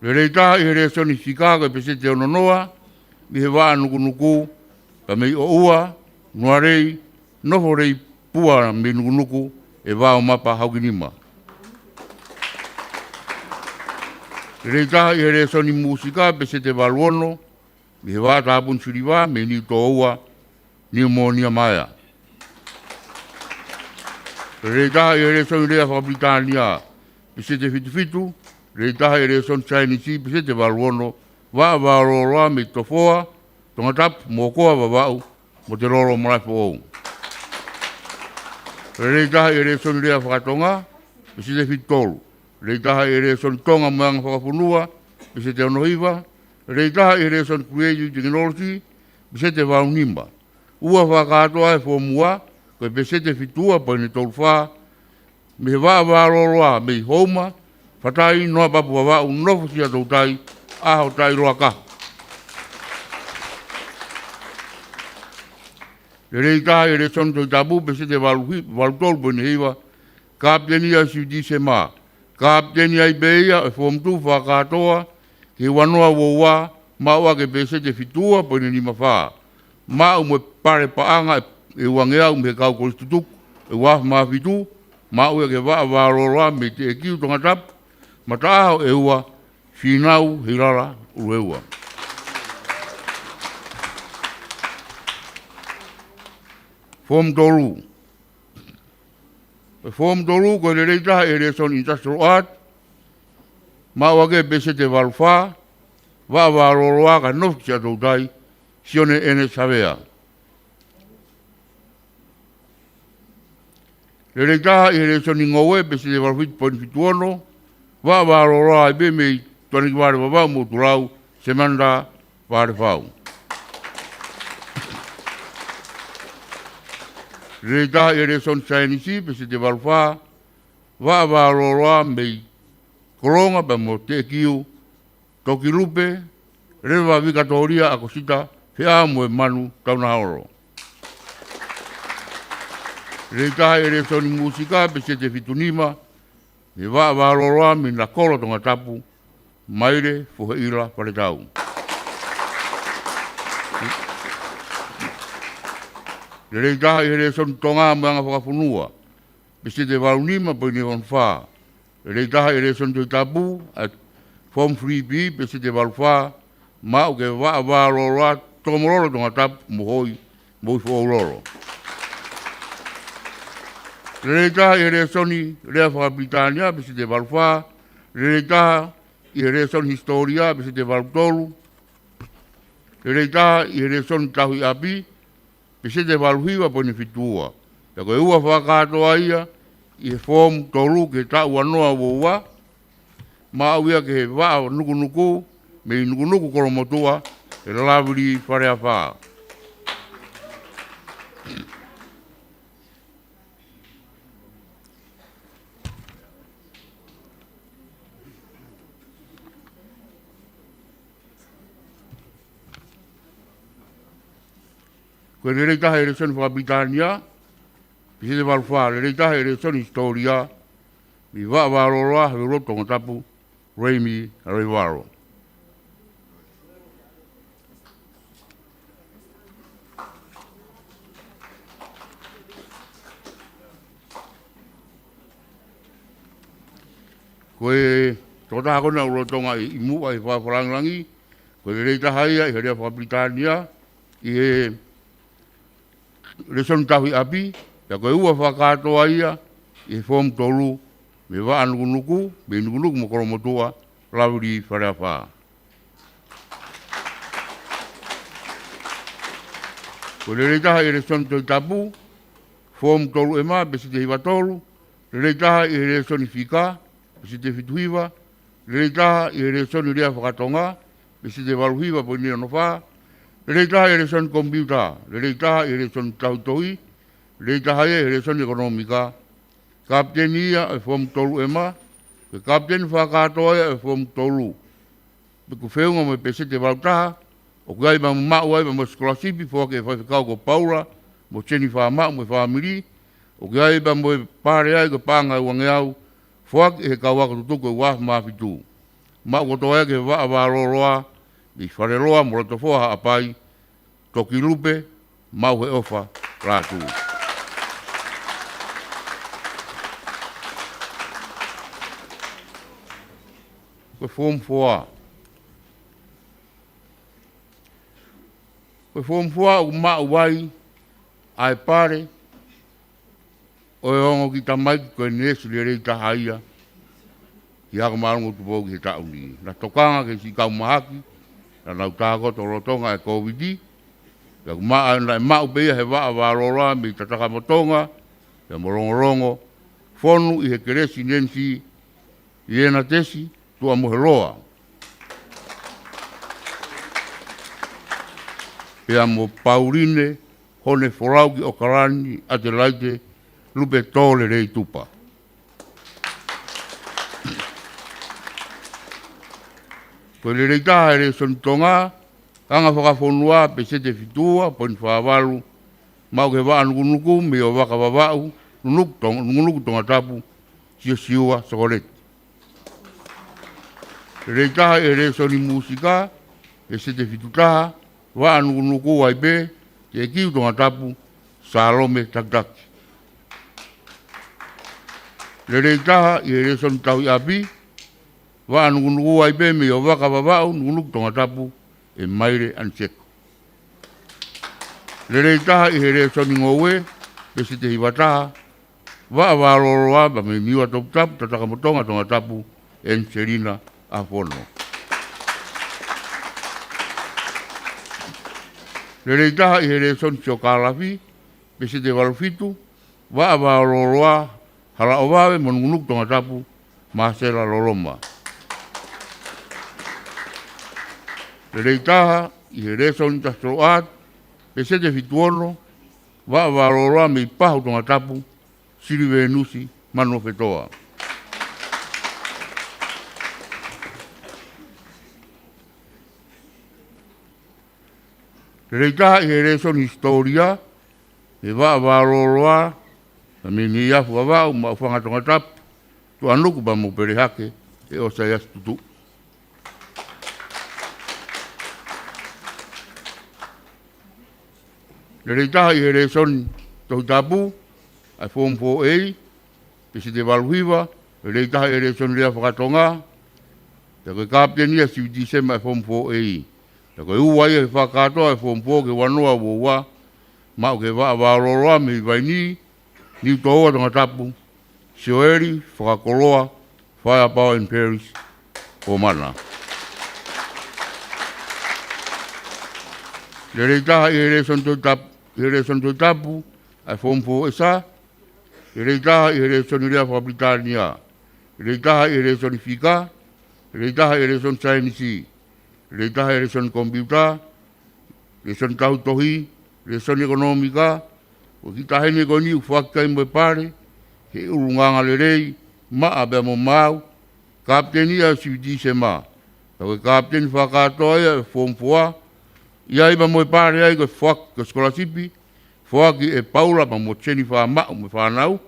Le rei taha i he rea soni Chicago e pese te ononoa, mi he waa nukunuku, pa me o ua, nuarei, nofo rei pua me nukunuku, e wao mapa haukinima. Le rei taha i he rea soni musika, pese te waluono, mi he waa tāpun suriwa, me ni tō ua, ni monia maia. Le rei taha i he rea soni rea Whakabritania, pese te fitu, le taha i rea soni Chinese, pese te waluono, waa waroroa me tofoa, tonga tapu mō koa wawau, mo te roro marae po ou. Le taha i rea soni rea whakatonga, pese te fitolu. Le taha i rea soni tonga moanga whakapunua, pese te onohiva. Le taha i rea soni creative technology, pese te waunimba. Ua whakatoa e fōmua, koe pese te fitua pa ni tolu wha, me he waa waroroa me i houma, whatai noa papu wau nofu sia tau tai, aho tai roa ka. Le rei taha i rea soni toi tabu, pese te walutolu pa ni hiwa, kapteni a si di se maa. Kapteni ai beia e form 2 whakatoa, ke wanoa wowa, maua ke pese te fitua pa ni lima whaa. Ma ume pare paanga e wangea ume kau koristutuk, e waf maa fitu, ma ue ke waa waroroa me te e kiu tonga tapu, ma taho e ua, whinau hirara ureua. Form 2. Form 2 ko le reita e reson industrial art, ma wake pese te walwha, wa waroroa ka nofu kia tautai, sione ene savea. Le reita e reson ingowe pese te walwhit poni fituono, wa waroroa e be mei toni ware wawau mo turau, semanda ware whau. Reita e reson Chinese pese te walwha, wa waroroa mei koronga pa mo te kiu, toki lupe, rewa vikatoria ako sita, hea mo e manu tauna haoro. Reita e reson musika pese te fitunima, me wa waroroa me na koro tonga tapu, maire fuhe ira pare tau. Le reita i here son tonga moanga whakapunua. Pese te waunima po ni hon wha. Le reita i here son toi tabu at form 3B pese te waluwha ma uke wa waroroa tomororo tonga tapu mohoi moi whauroro. Le reita i here soni rea Whakabritania pese te waluwha. Le reita i here son historia pese te walutolu. Le reita i here son tahui api pese te waluhiwa po ni fitua. Te koe ua whakatoa ia, i he form tolu ke ta uanoa woua, ma auia ke he waa nukunuku, me i nukunuku koromotua, e lavuri wharea whaa. Koe le reitaha e resoni Whakabritania, pise te walwha, le reitaha e resoni historia, mi waa waroroa he roto ngatapu, reimi a reiwaro. Koe totaha kona urotonga i mua i whawharangangi, koe le reitaha ia i herea Whakabritania, i he reson tahui api, ya koe ua whakatoa ia, i form tolu me wa anukunuku, me nukunuku mo koromotua, lauri whareawha. Ko le reitaha i re son toi tapu, form tolu e mā, besi te hiwa tolu, le reitaha i re son i whika, besi te whituhiwa, le reitaha i re son i rea whakatonga, besi te waluhiwa po ni ono wha, le reitaha i re son kompiuta, le reitaha i re son tautoi, le reitaha i re son ekonomika, kaptenia e form tolu e mā, ke kapten whakatoa e form tolu, pe ku whiunga mo pese te walutaha, o kai ma mau ai ma skolasipi fo ke fa ka ko Paula mo cheni fa ma mo family o kai ba mo pare ai ko panga wangeau fo ke ka wa ko tu ko wa ma fitu ma ko to ke va va roa bi fare roa mo to fo a pai to ki lupe ma he ofa la tu ko form 4 Koe whomfua o maa wai, ai pare, o e ongo ki tamaiki koe nesu le rei taha ia, ki hako maarungo Tupou ki he tauni. Na tokanga ke si kau mahaki, na nau tāko to rotonga e COVID-19, ya maa na maa upeia he waa warora me tataka motonga, ya morongorongo, fonu i he keresi nensi, i ena tesi, tua moheroa. Pea mo Pauline, hone forau ki Okarani, Adelaide, lupe tole rei tupa. Koe le rei taha e re son tonga, kanga whakafonua, pe sete fitua, poni whawalu, mau ke waa nukunuku, me o waka wawau, nukunuku tonga tapu, sio siua, sokoreti. Le rei taha e re soni musika, pe sete fitutaha, wa nukunuku wai be, te kiu tonga tapu, Salome Takdaki. Le reitaha i re son tau i api, wa nukunuku wai be me o waka wawau, nukunuku tonga tapu, e maire anseko. Le reitaha i re son ingowe, pesi te hiwataha, wa awaroroa ba me miwa topu tapu, tataka motonga tonga tapu, en Serina Afono. Le reitaha i here son sio kalafi, pese te walufitu, wa awaroroa, hala owawe monungunuk tonga tapu, Marcela Loloma. Le reitaha i here son tastroat, pese te fituono, wa awaroroa me ipahu tonga tapu, Sirive Nusi, Mano Fetoa. Reitaha i here son historia, e wa waroroa, na mini iafu awau, ma ufanga tonga tapu, tu anuku ba mo perehake, e o sayas tutu. Reitaha i here son tohu tapu, ai form 4A, pesi te waluhiwa, reitaha i here son rea whakatonga, te koe kaptenia si December ai form 4A. Ta koe uai e whakatoa e whompo ke wanoa woa, mau ke waa waroroa me waini, ni toa tonga tapu, sioeri, whakakoloa, Firepower in Paris, o mana. Le reitaha i here son toi tapu, ai whompo e sa, le reitaha i here son irea Whabritania, le reitaha i here son Fika, le reitaha i here son Chinese, le taha e son computer, le son tautohi, le son ekonomika, o ki tahe ne koni u whakai mo pare, he urunganga le rei, ma abe mo mau, kaptenia si viti se ma. Tau e kapteni whakatoa e form 4, ia iba mo pare ai ko skolasipi, whaki e Paula ma mo cheni whamau me whanau,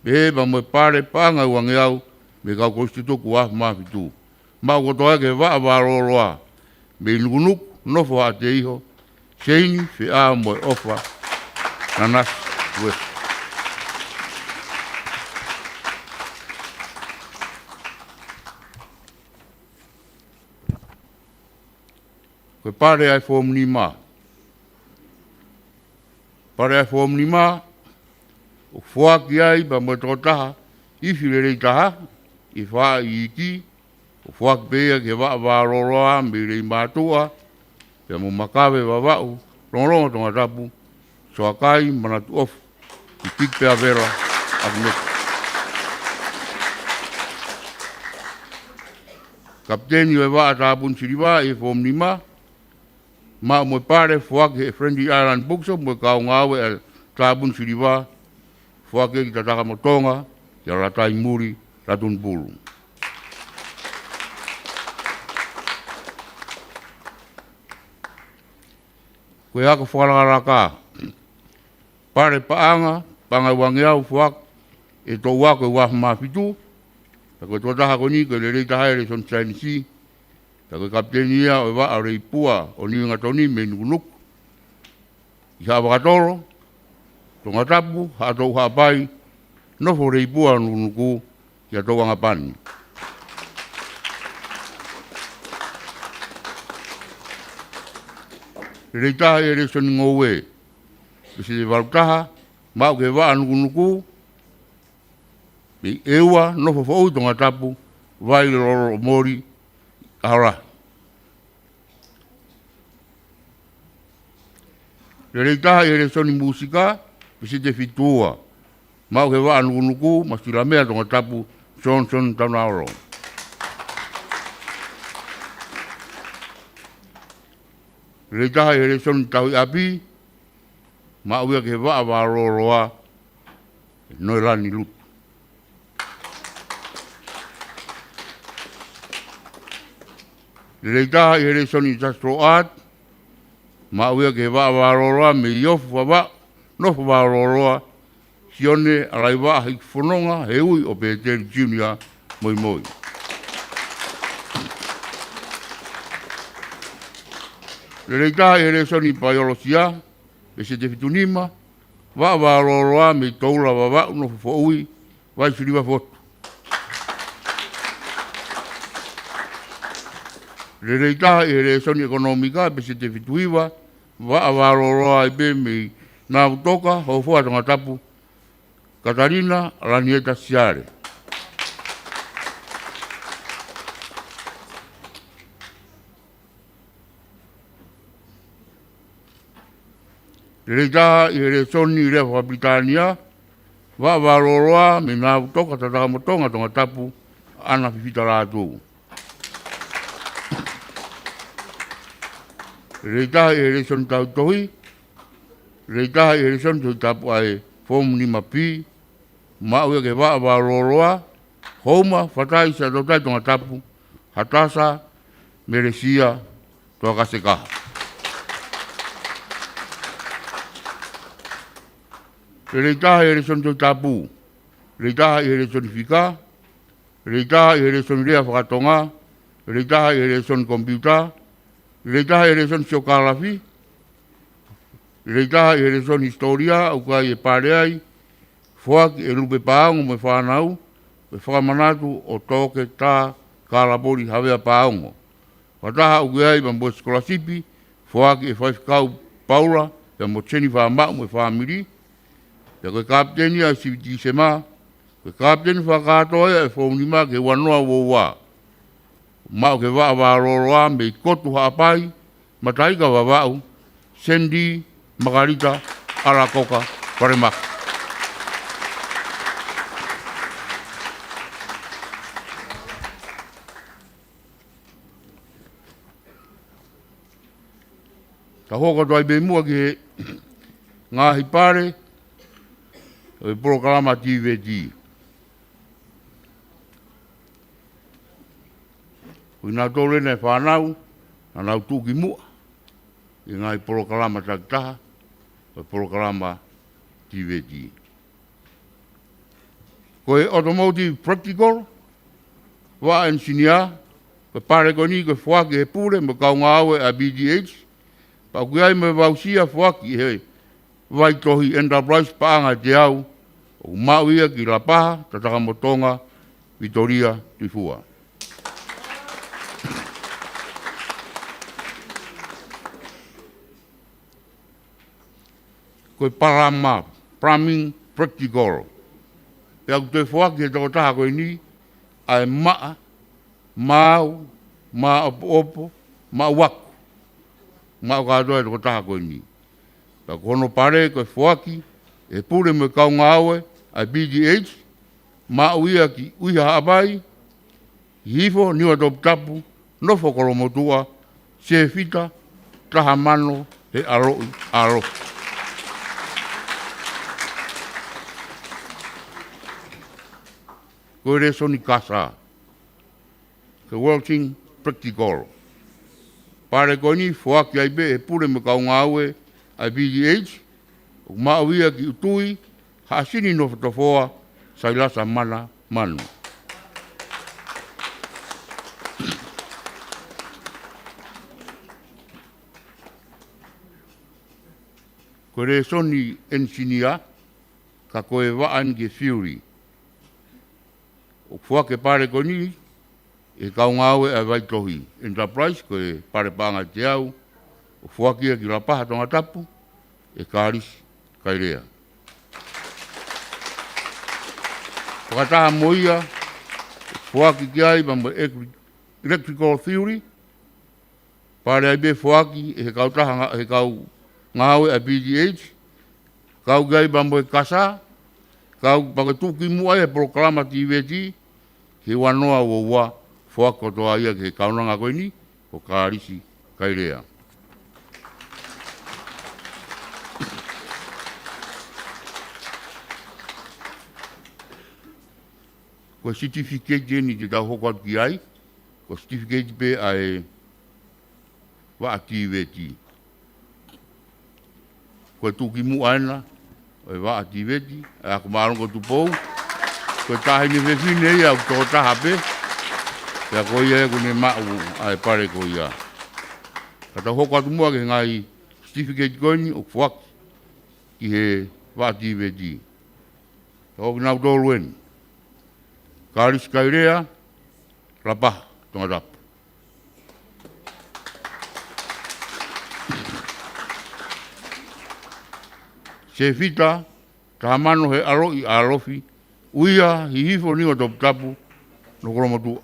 be ba mo pare panga uangeau, me kau konstituku af mafitu. Ma ko toa ke wa waroroa, me nukunuk nofo a te iho, seini fe a moe ofa, nanas wes. Koe pare ai form 5. Pare ai form 5, o whuaki ai ba moe totaha, Ifi le rei taha, I wha I iki, o whak pēa ke wha wāroroa me rei mātua, pia mo makawe wa wau, rongonga tonga tapu, soa kai manatu ofu, I tik pēa vera, aku neku. Kapteni o wha tāpun siriwa e fōm nima, ma mo pare whak he Friendly Island Bookshop, mo kao ngāwe e tāpun siriwa, whak e ki tataka motonga, ya ratai muri, ratun pulu. Koe haka whakaraka, pare paanga, panga wangeau whak, e tō wako e wafa mawhitu, ta koe tō taha koni, koe le reita haere son Chinese, ta koe kapteni ia o wa rei pua o ni ngatoni me nukunuku, I ha wakatoro, tō ngatapu, ha tō hapai, nofo rei pua nukunuku, ia tō wangapani. Rei taha e re soni ngowe, pisi te walutaha, mau ke waa nukunuku, pe ewa nofo fōu tonga tapu, vai loro mori, ahora. Rei taha e re soni musika, pisi te fitua, mau ke waa nukunuku, masila mea tonga tapu, son taunaro. Rei taha e re soni taui api, ma uia ke waa waroroa, noi lani lutu. Rei taha e re soni Industrial Art, ma uia ke waa waroroa me iofu wa nofu waroroa, sione alai waa hiki whanonga he ui o Peteri Junior moi moi. Rei taha e re soni Biolosia, e se te fitunima, wa waroroa me toula wa nofu fōui, vai suriwa fotu. Rei taha e re soni Ekonomika, e se te fituiwa, wa waroroa e be me nā utoka, ho fua tonga tapu, Katarina Ranieta Siare. Rei taha e re soni Refa Britania, wa waroroa me nā utoka tataka motonga tonga tapu, ana fifita rātou. Rei taha e re soni tautohi, rei taha e re soni tui tapu ai fōmu ni mapi, mauia ke waa waroroa, houma whatai sa tautai tonga tapu, hatasa, meresia, toa kasekaha. Rei taha e re soni tui tapu, rei taha e re soni whika, rei taha e re soni rea whakatonga, rei taha e re soni kompiuta, rei taha e re soni siokalafi, rei taha e re soni historia, au kai e pareai, fuaki e lupe paongo me whanau, me whakamanatu o toke tā kalapori hawea paongo. Wataha ugeai ma mboe skolasipi, fuaki e whaifkau paula, ya mo teni whamau me whamiri, ya koe kapteni a siviti sema, koe kapteni whakatoa e whaunima ke wanoa wowa. Mau ke waa waroroa me kotu haapai, mataika wawau, Sendi, Margarita, Arakoka, Paremaka. Ta hoka toai be mua ki ngā hipare, e programa TVT. Ui nā tōre nei whanau, nā nau tūki mua, i ngā programa takitaha, e programa TVT. Koe automotive practical, wa engineer, pe pare koni koe whaki e pure, me kau ngā awe a BDH, pa kuai me wausia whaki he, vai tohi enterprise paanga te au, o mauia ki la paha, tataka motonga, Vitoria, Tifua. Koe parama, priming practical. Pea te whaki e toko taha koe ni, ai maa, mau, maa opo, maa waku. Maa katoa e toko taha koe ni. Pea kono pare koe whaki, e pure me kaunga aue, ai BGH, maa uia ki uiha haapai, hifo niwa top tapu, nofo kolomotua, se fita, taha mano, he aroi, aro. Koe re soni kasa. Ke working practical. Pare koe ni, whaki ai be, e pure me kaunga aue, ai BGH, o maawia ki utui, haasini no whatofoa, sailasa mana manu. Ko re soni ensinia, ka koe waan ke Fury. O whake pare ko ni, e kaunga aue a Waitohi Enterprise, koe pare panga te au, o whake ki rapaha tonga tapu, e kārisi kairea. Whakataha moia, whaki ki ai bamba electrical theory, pare ai be whaki e he kautaha he kau ngawe a BGH, kau gai bamba e kasa, kau pakatuki mua e proklama TVT, he wanoa wa whako toa ia ke kaunanga koe ni, o kārisi kairea. Ko certificate ni te tau hoko atu ki ai, ko certificate pe ai wa activity. Ko tuki mu aina, o wa activity, a ko marongo Tupou, ko tahi ni whewhine ia, o toko taha pe, pia ko ia ko ne mau ai pare ko ia. Ka tau hoko atu mua ke ngai certificate koe ni, o whaki ki he wa activity. Ka hoki nau tolu eni. Kāris kairea, rapaha, tonga tapu. Se fita, tahamano he aroi a alofi, uia hi hifo niwa topu tapu, no koromatua.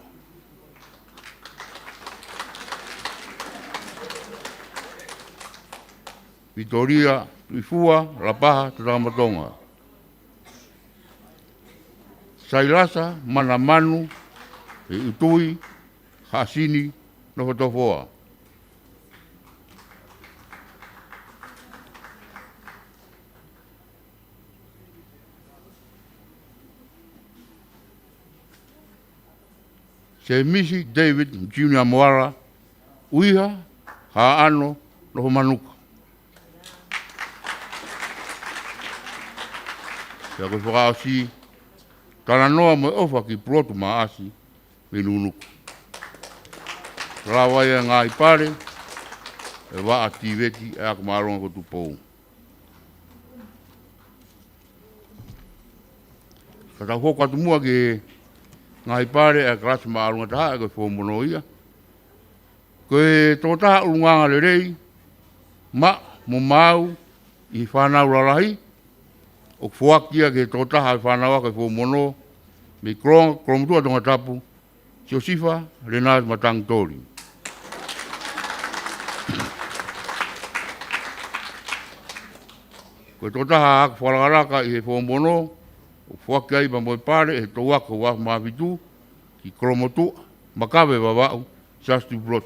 Vitoria, tuifua, rapaha, tatamatonga. Sailasa, mana manu, e utui, hasini, no whatofoa. Se misi David Junior Moara, uiha, haano, no manuka. Ia koe whakaasi, tana noa mo ofa ki proto maasi me nunuku. Rawa ia ngā ipare, e wa ativeti e ako maaronga ko Tupou. Ka tau hoko atu mua ke ngā ipare e krasi maaronga taha e koe whomono ia. Koe tō taha urunganga le rei, ma mo mau i whanau rarahi, o fuakia ke tō taha i whanau koe whomono, me kromutua tonga tapu, Siosifa, Renaz Matang Tori. Koe tō taha haka whalagaraka i he whomono, o whakia i bamboi pare, e tō waka wa mawitu, ki kromutua, makawe wawau, Sasti Blot.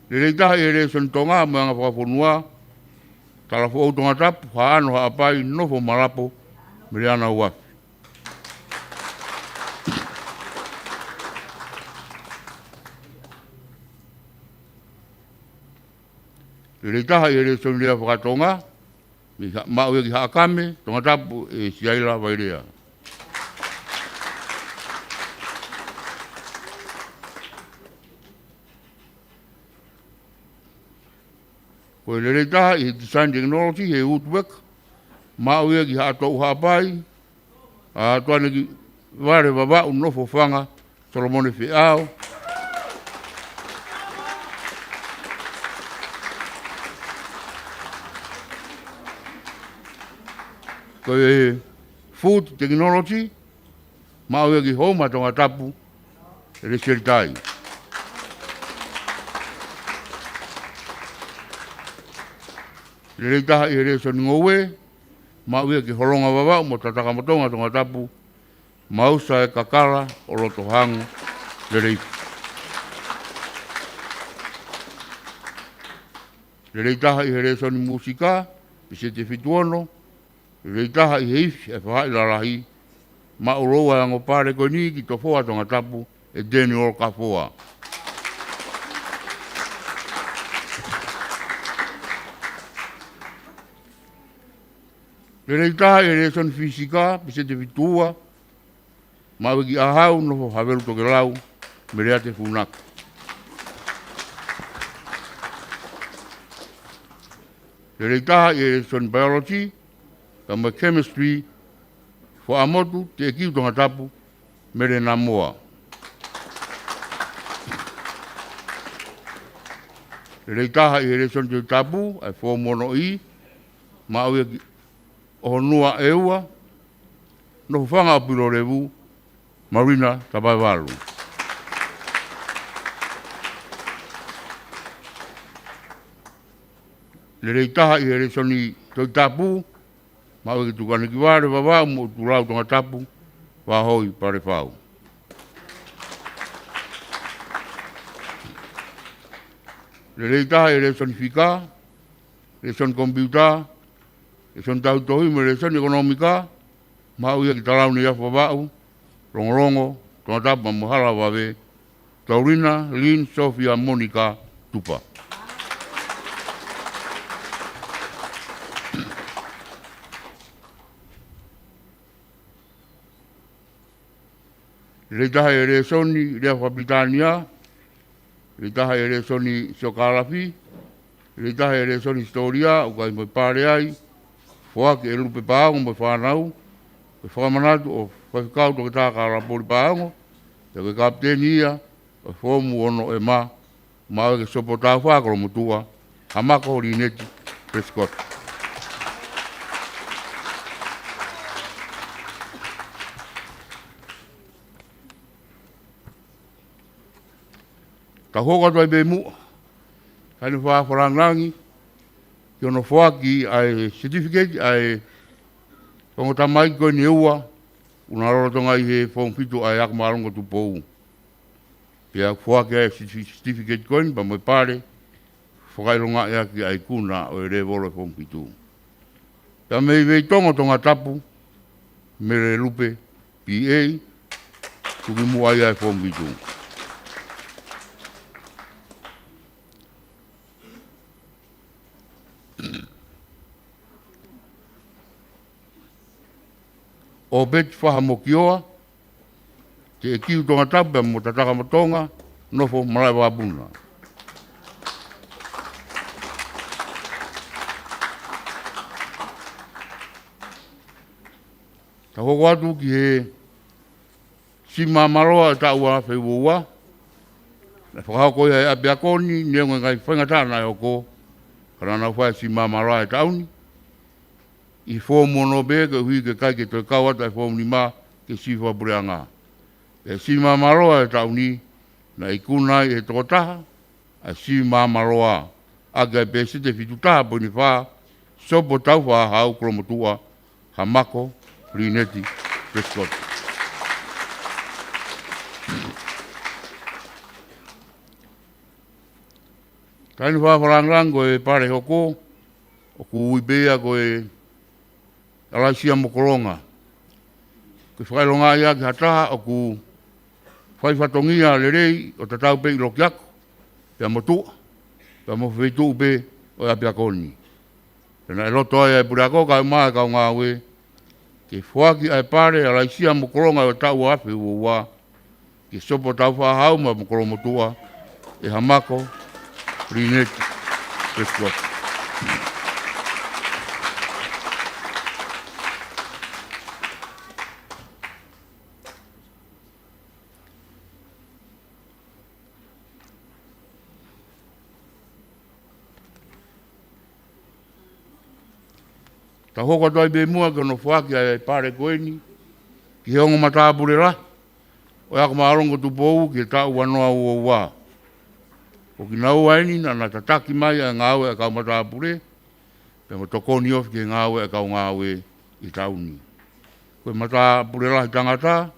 Le reitaha e re sontonga mo anga whakafonua, tala fo tonga tapu, haano haapai nofo marapo, me ana wafi. Le reitaha e re sonlea whakatonga, me maue ki haakame, tonga tapu e siaila vairea. Koe le reitaha i design technology he woodwork, maua ki haatou haapai, a tuane ki ware wawau nofo whanga, Solomone Whiao. ko e food technology, ma o ki homa tonga tapu, re seritai. Le taha i re son ngowe, ma o ki holonga wawa mo tataka motonga tonga tapu, ma usa e kakara o roto hangu le rei. Le rei taha i re son musika, pise te fituono, le rei taha i heifi e whahai la rahi, ma uroa ango pare ko ni ki to foa tonga tapu e deni o ka foa. Le rei taha e re son fisika, pise te fitua, ma wiki ahau no fo haveru toke lau, me rea te funaka. Le rei taha e re son biology, ka ma chemistry, fo amotu te kiu tonga tapu, me re na moa. Le rei taha e re son te tapu, ai fo mono i, ma au e o nua eua, no whanga o piro revu, Marina Tabaiwalu. Le rei taha i re soni toi tapu, ma au e tukane ki ware wawa, mo tulau tonga tapu, wa hoi pare whau. Le rei taha i re soni whika, le soni kompiuta, le soni tautohi, me le soni ekonomika, ma au e ki talau ni afa wau, rongorongo, tonga tapu ma muhala wawe, Taurina, Lynn, Sofia, Monica, Tupa. Le taha e re soni Rea Whapitania, le taha e re soni Sokalafi, le taha e re soni Storia, o kai moi pare ai, whake e lupe paango moi whanau, e whamanatu o whakikau toke taha ka rapori paango, te ke kapteni ia, o whomu ono e ma o ke sopo tau whakaro mutua, hamako rineti Prescott. Ka hoka toi be mua, kani whafarangangi, ki ono whaki ai certificate ai whangota mai koe ni ua, una rorotonga i he whongpitu ai akamarongo Tupou. Pia whaki ai certificate koe ni pa moi pare, whakaironga ea ki ai kuna o e re volo whongpitu. Pia mei vei tonga tonga tapu, mere lupe PA, tuki mua ai whongpitu. O beti whaha mo kioa, te e kiu tonga tapu mo tataka matonga, nofo malai wabuna. Ta hoko atu ki he si mamaroa e ta ua whewua, na whakahoko ia e apiakoni, neonga ngai whaingatana e hoko, karana whae si mamaroa e tauni, i fōmu ono be ke hui ke kai ke toi kawata e fōmu ni mā ke sifa bureanga. E si mamaroa e tauni na i kunai e tokotaha a si mamaroa aga e pese te fitutaha po ni wha sopo tau wha hau kromotua hamako rineti Prescott. Kaini wha wharangrang ko e pare hoko o ku uibea ko e alaisia mokoronga. Ke whakailonga ia ki hataha o ku whaifatongia le rei o tatau pe ilo kiako, pia motua, pia mo whaitu upe o ia piakoni. Pena e loto ai e puriako ka umaa ka unga ue, ke whaki ai pare alaisia mokoronga o tau afe ua, ke sopo tau whahau ma mokoro motua, e hamako, rineti, Prescott. Ta hoko toi be mua ke no fuaki ai pare koeni. Ki hongo matāpure la. O ako maarongo Tupou ki tau wanoa ua ua. O ki nau aini na tataki mai a ngāwe a kau matāpure. Pe mo tokoni of ki ngāwe a kau ngāwe i tauni. Koe matāpure la i tangata.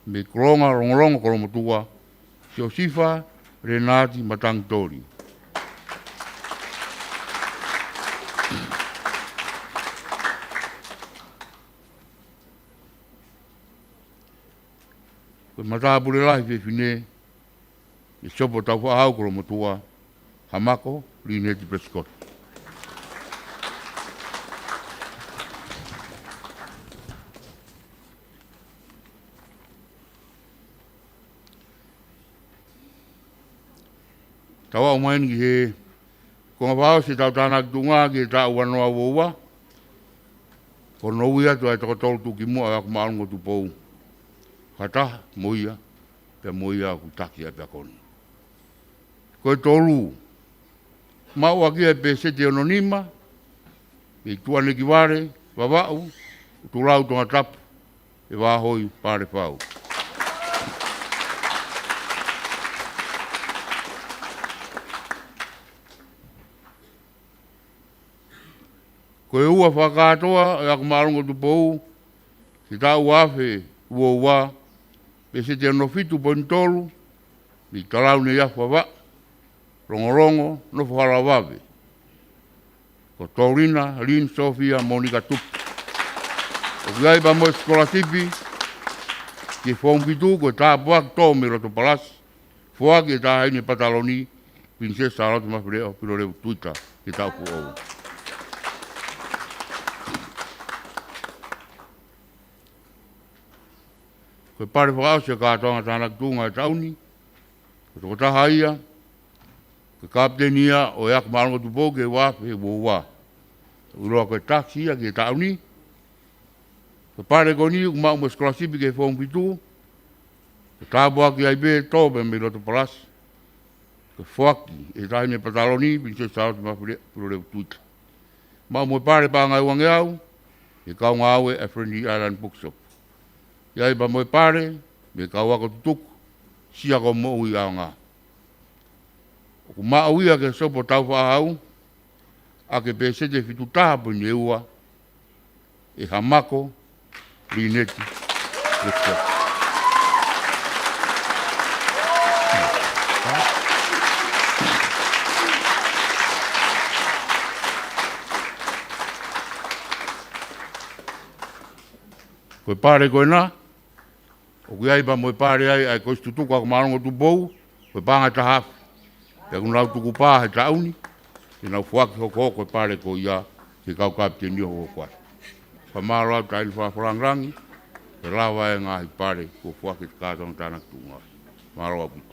Me koronga rongorongo koromotua. Sio sifa Renati Matangitori. Koe matāpure la i whiwhine. I sopo tau whaahau koromotua. Hamako, Rineti Prescott. Tawa o maini ki he, ko ngā whao se tau tāna ki tunga ki tau wanoa woua, ko nou ia tu ai toko tolu tu ki mua aku maarungo Tupou. Kata, moia, pe moia ku taki ai pe koni. Ko e tolu, mau aki e pe sete anonima, e tuane ki ware, wawau, tu lau tonga tapu, e wahoi pare whau. Ko e ua whakatoa e ako maarungo Tupou, ki tau awhe ua ua, pe se te anofitu pointolu, mi talau ne iafwa wa, rongorongo, no whara wawe. Ko Taurina, Lynn, Sofia, Monica Tupou. O ki aiba mo skola tipi, ki whongpitu ko tā puak tō me roto palas, fuaki e tā haine pataloni, Princesa Aratu Mawhireo, Piroreu Tuita, ki tau pu au. Koe pare whakao se kātonga tāna tunga e tauni, ko toko taha ia, ko kaptenia o eak marongo Tupou ke wafe e wua. Uroa koe taksi ia ke tauni, ko pare koni u mau mo skolasipi ke whongpitu, ko tāpua ki aibe tōpe me roto palas, ko whaki e taine pataloni, pinse Aratu Mawhireo Tuita. Mau mo pare pāngai wange au, e kaunga aue a Friendly Island Bookshop. Iai ba moe pare, me kau wako tutuku, sia ko mo ui AONGA. O ku maa uia ke sopo tau whaahau, a ke pe sete fitu taha po ni eua, e Hamako, Rineti, Prescott. Koe pare koe nā, o kui aipa moe pare ai koe stutuku ako marongo Tupou, koe pāngai tahafi. Te kun rau tuku pā he tauni, te nau fuaki hoko koe pare koe ia, ke kau kapteni hoko koe. Pa maro au taini whawharangi, te lawa e ngāhi pare, ko fuaki te kātona tāna tunga. Maro au puto.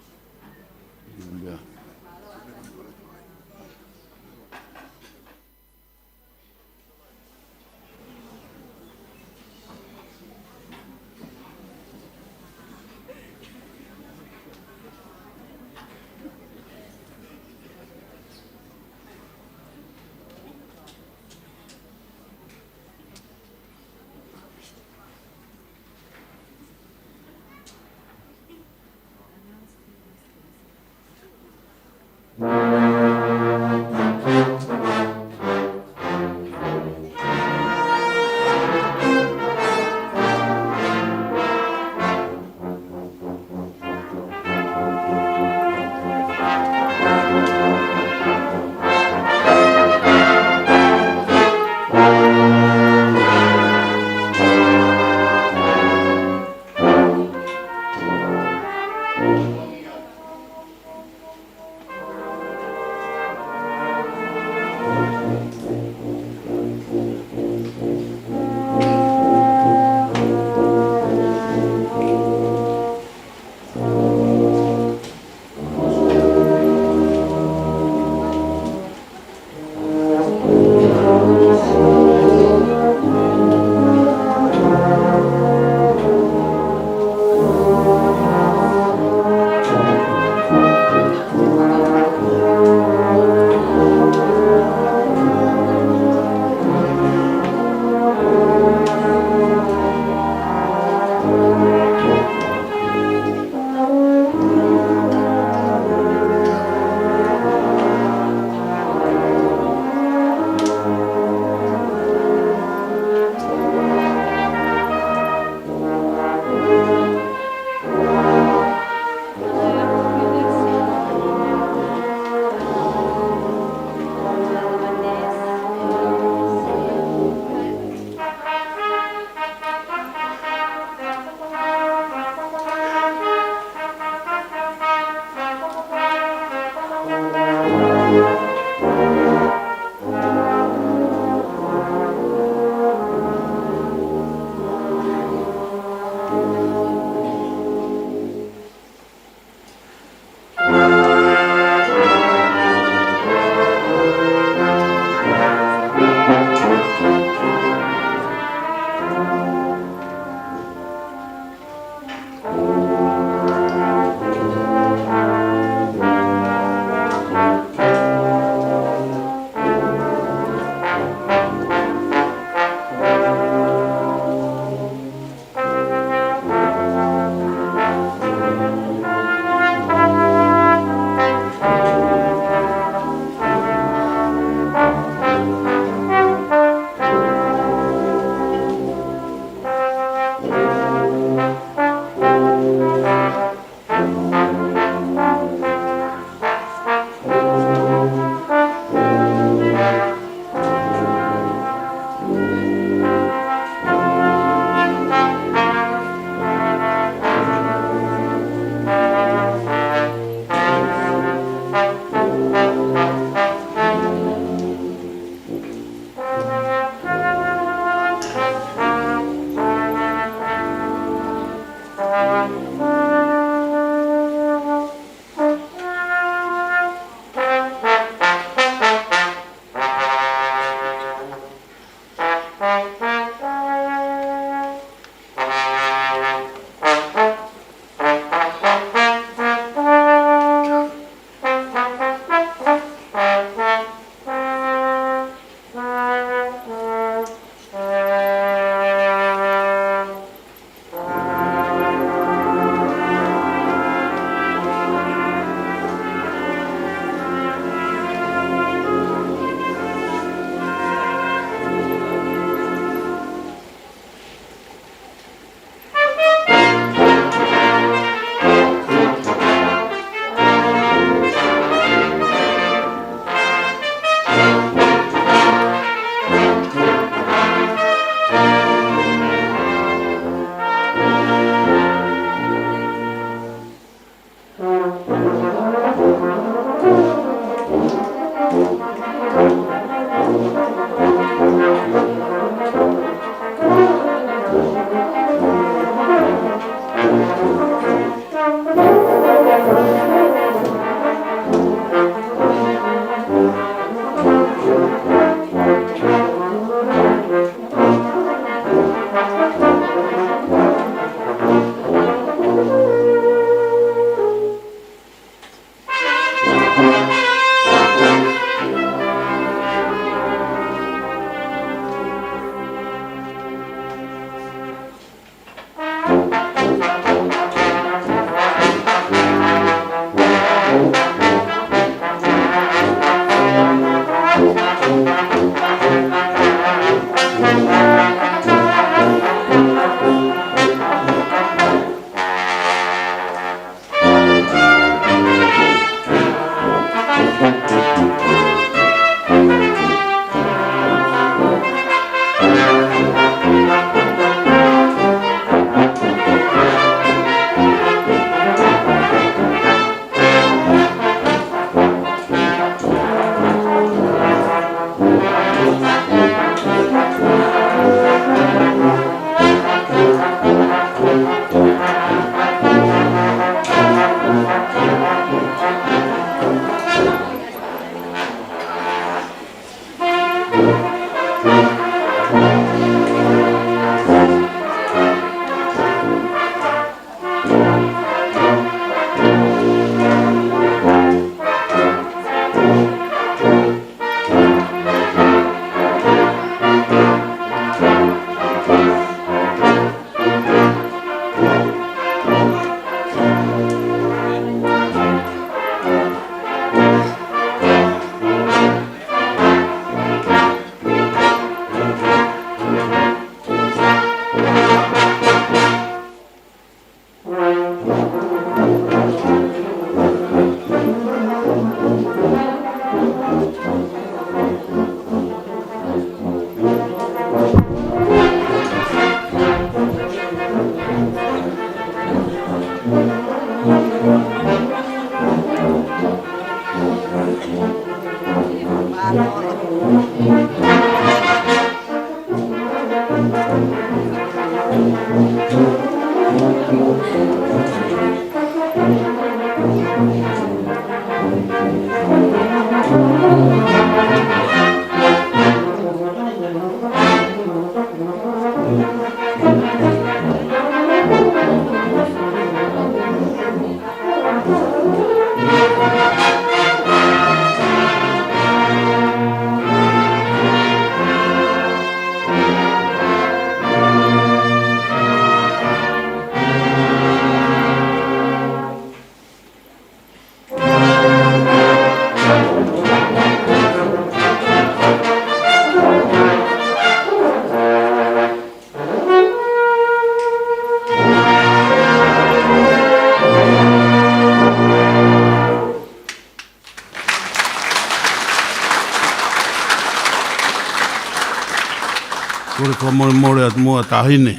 Kore kua more at mua tahine,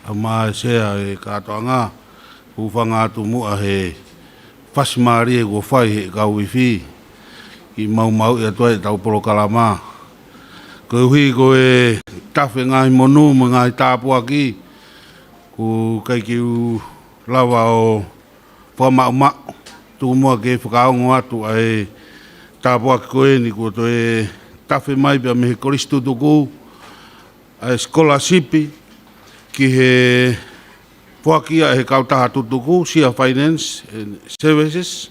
a maa sea e katoa ngā, uwhanga atu mua he whasimari e kua whai he kau iwi, ki mau i atua e tau polo kalama. Ko hui ko e tawhi ngai monu, mo ngai tāpua ki, ko kai ki u lawa o whamau, tu mua ke whakaongo atu a e tāpua ki koe ni ko to e tawhi mai pia me he koristu tuku, a scholarship ki he whakia he kautaha tutuku, Sia Finance and Services,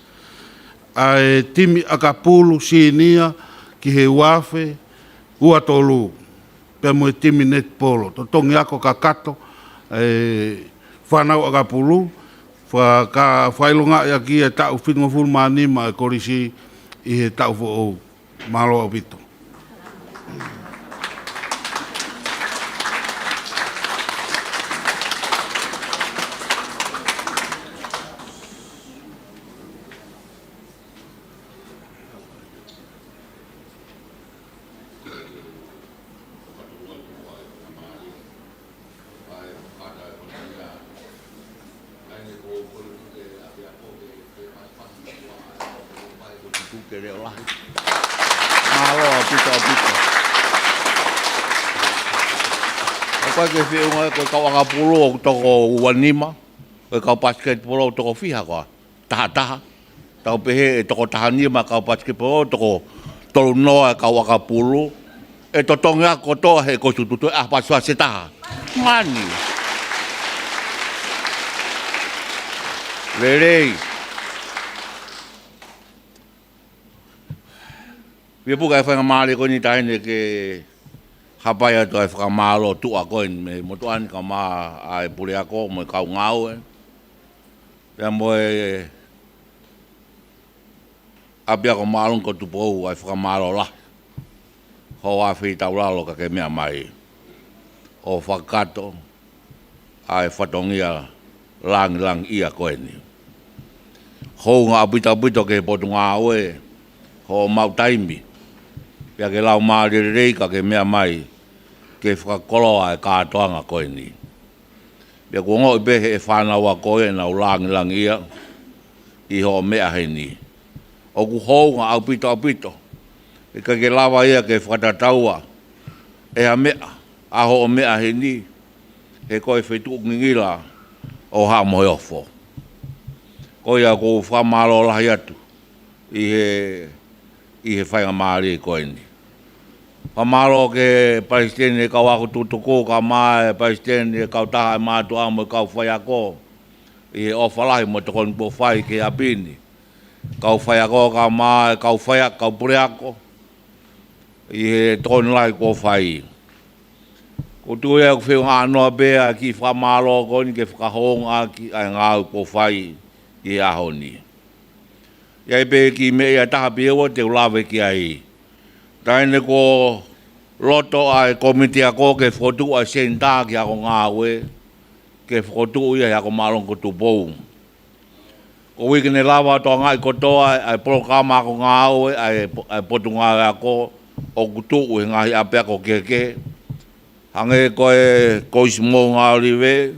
a e timi akapulu sinia ki he wafe uatolu, pia mo e timi net polo, to tongi ako kakato, e whanau akapulu, ka whailonga ia ki e tau whinua fulmani ma e korisi i he tau fo malo au pito. Koe ke whiunga koe kau anga pulu o toko uanima, koe kau basketball o toko whiha koa, taha. Tau pehe e toko tahanima kau basketball o toko tolu noa kau anga pulu, e to tonga ko toa he ko sututu pasua se taha. Mani. Lelei. Pia puka e whangamare ko ni taine ke hapai atu e whakamalo tu a koe me motuani ka maa ai pure ako mo kau ngau e. Pia mo e apia ko maalun ko Tupou ai whakamalo la. Ho a whi tauralo ka ke mea mai. O whakato ai whatongia lang ia koe ni. Ho ngā apita ke potu ngā oe ho mau taimi. Pia ke lau maari rei ka ke mea mai ke whakakolo ai kātoanga koe ni. Pia kua ngoi behe e whānaua koe na lang ia i ho mea he ni. O ku hou ngā apito. E ka ke lawa ia ke whakataua e a mea aho o mea he ni. He koe whetu ngingila o ha mohe ofo. Koe a ko whamalo lahi atu i he whainga maari koe ni. Whamalo ke Palestine e kau ako tutuko ka maa e Palestine e kau taha e mātu amo e kau whai ako i he ofalahi mo tokon po whai ke apini. Kau whai ako ka maa e kau whai ako, kau pure ako i he tokon lai ko whai. Ko tue ako whiunga anoa bea ki whamalo ko ni ke whakahonga ki ai ngau ko whai i aho ni. Iai pe ki me ia taha piewa te ulawe ki ai. Taine ko loto ai komiti ako ke whotu ai senta ki ako ngāwe ke whotu ia ako malong ko Tupou. Ko wikine lawa toa ngai kotoa ai programa ako ngāwe ai potu ngāwe ako o kutu ui ngahi ape ako keke. Hange koe isi mō ngāuriwe,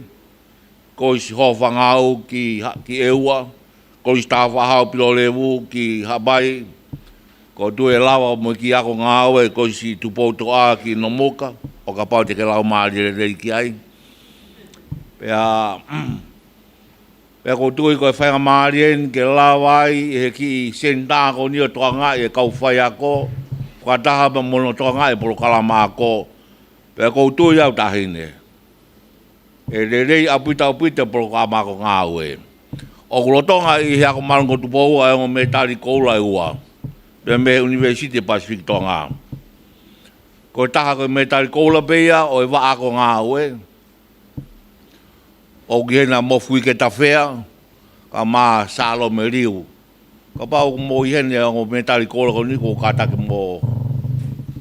koe isi hofa ngāu ki eua, koe isi tāwha hao pilo lewu ki habai, ko tue lawa mo ki ako ngāu e koe isi Tupou toa ki nomoka, o ka pau te ke lau maari rei ki ai. Pea ko tue koe whainga maari en ke lawa ai e ki senta ko nio toa ngai e kau whai ako, whakataha pa mono toa ngai e polo kalama ako, pea koutou iau tahine. E rei apita programa ko ngāu e. O kulotonga i hea ko marango Tupou ai o me tari koula e ua. Pea me University Pacific tonga. Ko taha ko me tari koula peia o e waa ko ngāu e. O gihena mofui ke tawhea, ka maa salo me riu. Ka pau mo ihene o me tari koula ko ni ko katake mo.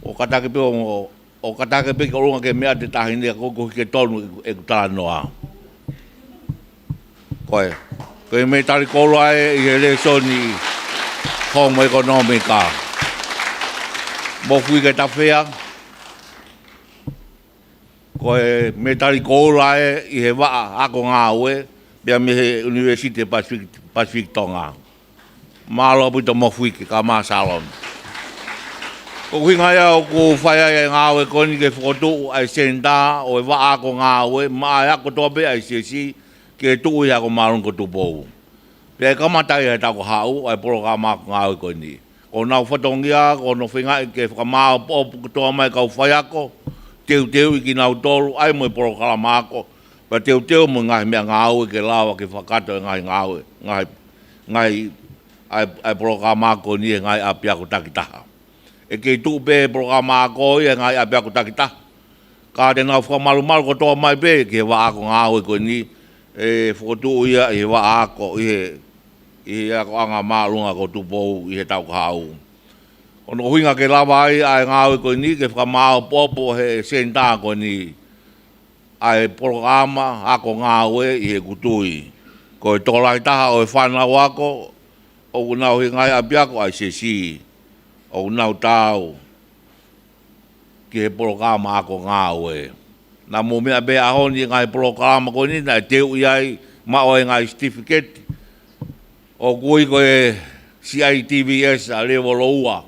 O katake peo mo. O katake pe ka runga ke mea te tahine ko ke tonu e kutala noa. Koe me tari kolo ai i he lesoni homo ekonomika. Mo fui ke tawhea. Koe me tari kolo ai i he waa ako ngāue pia me he University Pacific tonga. Malo puto mo fui ke ka maa salon. Ko hinga ia o ko whaia e ngāwe koni ke whotu ai senta o e waa ko ngāwe, maa ako tope ai sesi ke tuu ia ko marun ko Tupou. Pea e kamatai e tako hau ai programa ko ngāwe koni. Ko nau whatongia, ko no whinga ke whakamao popu kutoa mai kau whaia ko, teu i ki nau tolu, ai mo e programa ko, pa teu mo ngahi mea ngāwe ke lawa ke whakato e ngahi ngāwe, ngahi ai programa ko ni e ngahi apia ko takitaha. E kei tupe programa ako i e ngai ape ako takita. Ka te ngau whakamalu ko toa mai pe, ke wa ako ngāwe ko ni, e whakotu ia i wa ako, i he ako anga maalunga ko Tupou i he tau kahau. Ono huinga ke lawa ai ngāwe ko ni, ke whakamao popo he senta ko ni, ai programa ako ngāwe i he kutui. Ko e tolai taha o e whanau ako, o unau hi ngai ape ako ai sesi. O nau tau ki he programa ako ngāwe. Nā mō mea be ahoni ngai programa ko ni, nai teu iai ma o e ngai certificate. O kui ko e CITVS a level ua.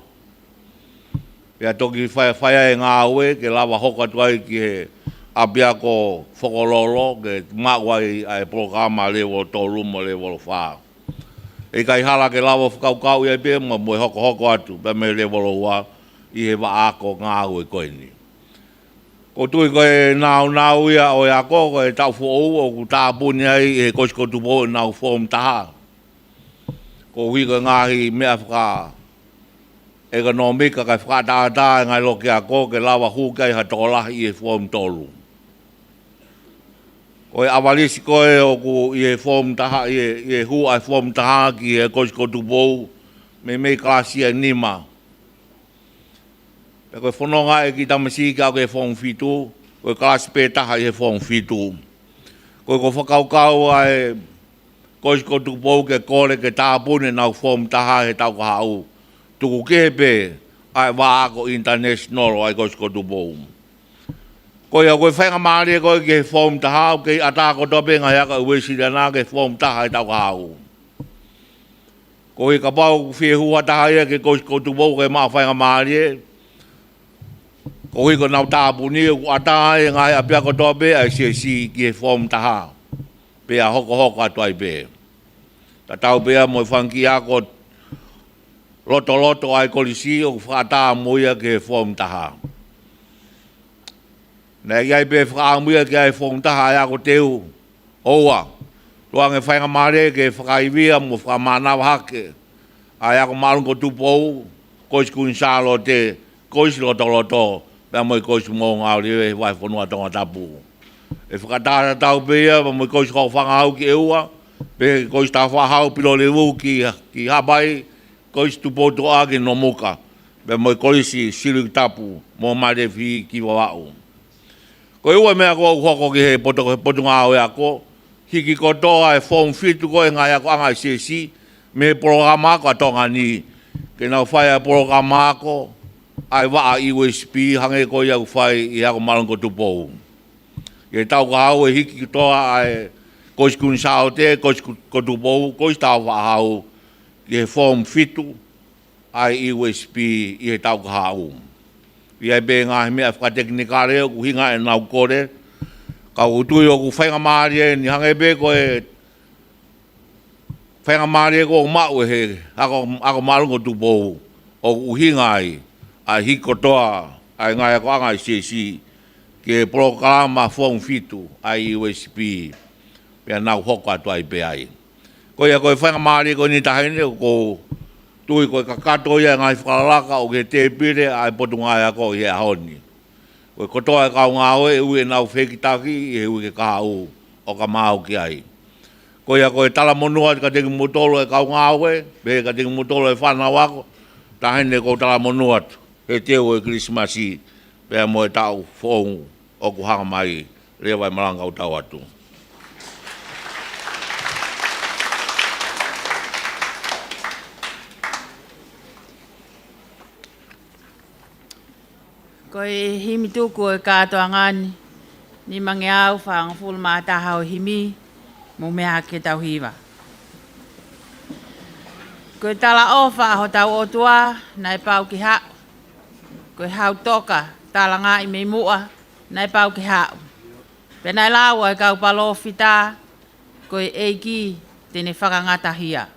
Pea toki whaia e ngāwe ke lawa hoka tuai ki he apia ko whokololo ke mawai ai programa level tolu mo level 5. E kai hala ke lawa whakaukau iai pe, ma moe hoko atu, pa me lewolo ua i he wa ako ngāu e koe ni. Ko tui koe nau ia o ia koe tau fuou o ku tāpuni ai e kosi ko Tupou e nau fuom taha. Ko hui koe ngahi mea whaka economika kai whakataata ngai loki a ko ke lawa hukai ha tolahi e fuom tolu. Koe awalisi koe o ku i e fuom taha i e hu ai fuom taha ki e kosi ko Tupou me klasi e nima. Pe koe whanonga e ki tamasiki au ke whong fitu, koe klasi pe taha i e whong fitu. Koe ko whakaukau ai koe ko Tupou ke kore ke tāpune nau whong taha he tau ka hau. Tuku kepe ai waako international ai koe ko Tupou. Koe a koe whainga maari e koe ke whong taha au ke atako tope ngai aka uwesi dana ke whong taha he tau ka hau. Koe ka pau whiehua taha ia ke koe ko Tupou ke maa whainga maari e. Koe ko nau tāpuni ku ataha e ngai a pia ko tope ai si ki e whom taha. Pea hoko atu ai pe. Ta tau pea mo whanki ako loto ai kolisi o whakataha moia ke whom taha. Nea iai pe whakamuia ke ai whom taha ai ako teu. Oua. Tuange whainga maare ke whakaiwia mo whakamanawa hake. Ai ako marungo Tupou, kois kunsalo te, kois loto. Pea moi kois mō ngāori e vai whanua tonga tapu. E whakatara tau pia, moi kois kau whangahau ki eua, pe kois tā whahau pilo lewu ki hapai, kois Tupou toa ki no muka. Pea moi koisi siru tapu, mō mare whi ki wawau. Ko eua mea ko hoko ki he potu ngāo e ako, hiki kotoa e whong fitu koe ngai ako angai sesi, me programa ako atonga ni, ke nau whai a programa ako, ai waa i USP hange ko ia whai i ako marungo Tupou. Ke tau ka hau e hiki toa ai kois kun sao te, kois ko Tupou, kois tau wahau i he form fitu ai i USP i he tau ka hau. I ai be ngahi mea whakateknikare o ku hinga e nau kore, ka utui o ku whainga maari e ni hange be ko e whainga maari e ko o mau e he ako marungo Tupou o ku hinga ai. Ai hiko toa, ai ngai ako angai sesi, ke programa whong fitu, ai USP, pia nau hoko atu ai pe ai. Koe a koe whainga maari koe ni tahine, ko tui koe kakato ia ngai whakalaka o ke te pire, ai potu ngai ako i hea honi. Koe kotoa e kau ngāo e ui e nau whekitaki, i he ui ke kahau o ka māu ki ai. Koe a koe tala monua ka teki mutolo e kau ngāo e, pe ka teki mutolo e whanau ako, tahine ko tala monua tu. He teo e Krismasi, pēr mo e tau whongu o ku hanga mai, rea vai maranga o tau atu. Koe himi tuku e kātoa ngani, ni mange au whaanga fulma taha o himi, mo mea ke tau hiwa. Koe tala ofa ho tau o tua, nai pau ki hau. Koe hau toka, tala ngā i mei mua, nai pau ki hau. Penai lawa e kau palo fita, koe eiki tene whakangata hia.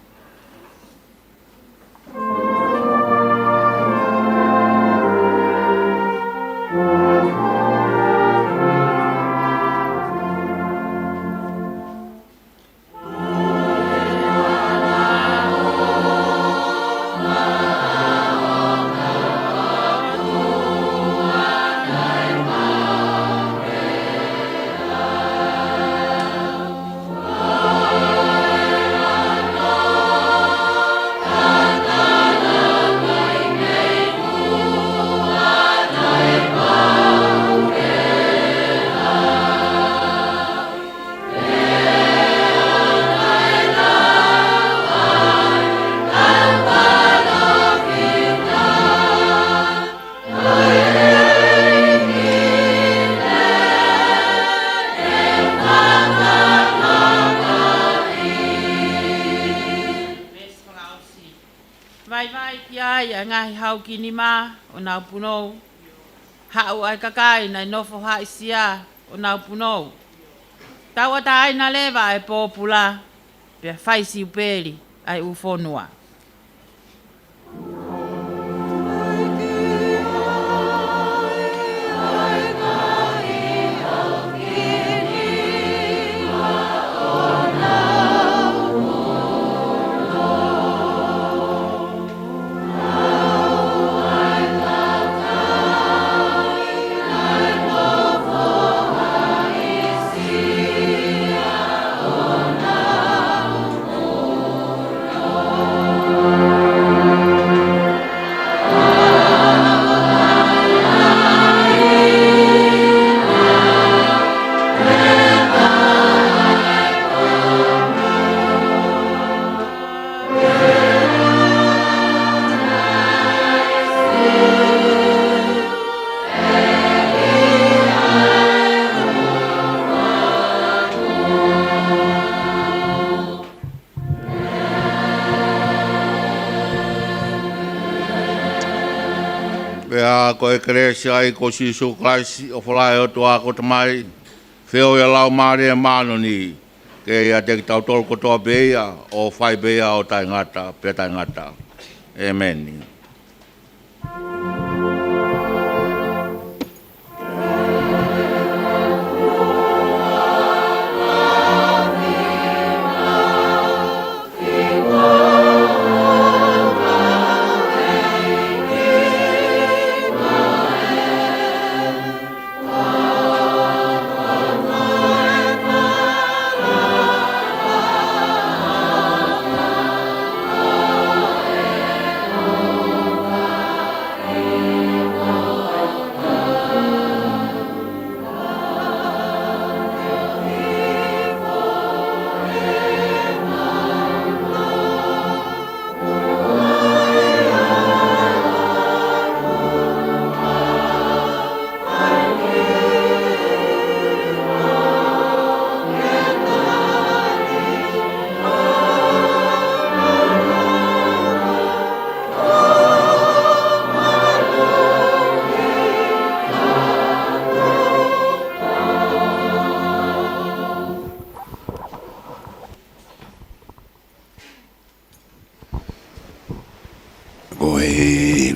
Ngahi hau ki ni ma o nau punou. Hau ai kakai nai nofo hai sia o nau punou. Tau ata ai na lewa ai popula. Pea whai si uperi ai ufonua. Ai a ko e kresia i ko sisu klaisi o whalai o tua ko tamai whio ia lau maare e mano ni ke ia te tau tol ko toa beia o whai beia o tai ngata, pe tai ngata. Amen.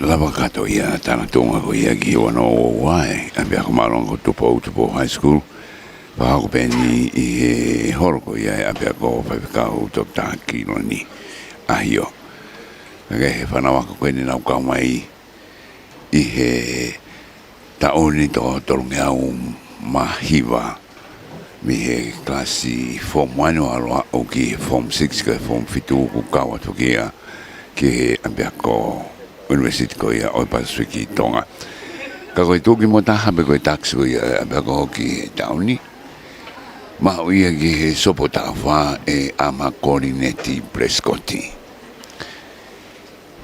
Lava kato ia tana tonga ko ia ki wana o wai a bia ko malong ko Tupou High School pa ko peni I horo ko ia a bia ko pa ka o Dr. Kilo ni ahio ke he fana wa ko ni na ka mai I he ta oni to tolnga o mahiva mi he klasi form 1 o ki form 6 ke form 5 ko ka wa to kia ke a bia ko University ko ia o Pasifiki Tonga. Ka koe tōki mo taha me koe taksu ia a ko ki tauni. Ma o ia ki he sopo tawa e ama Corinnetti Prescotti.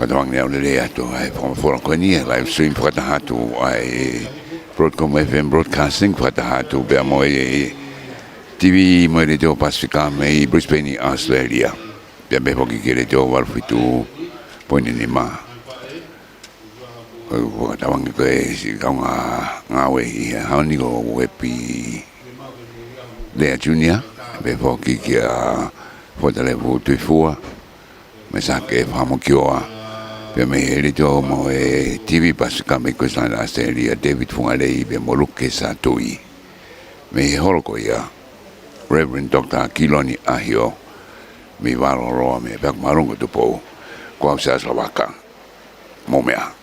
Watawang nea ulele ato ai whamafora koe ni e live stream whakatahatu ai Broadcom FM Broadcasting whakatahatu bea mo e TV mo e teo Pasifika me I Brisbane Australia. Bea me hoki ki teo walwhitu poini ni maa. Ko tawang ko si kaunga ngawe I hauni ko wepi Lea Junior be foki kia fotalevu tuifua me sake famo kioa pe me elito mo e TV Pasifika me ko sana Australia David Fungalei be moluke sa tui me holko ia Reverend Dr. Kiloni ahio mi valo roa me bak marungo Tupou ko sa Slovaka momea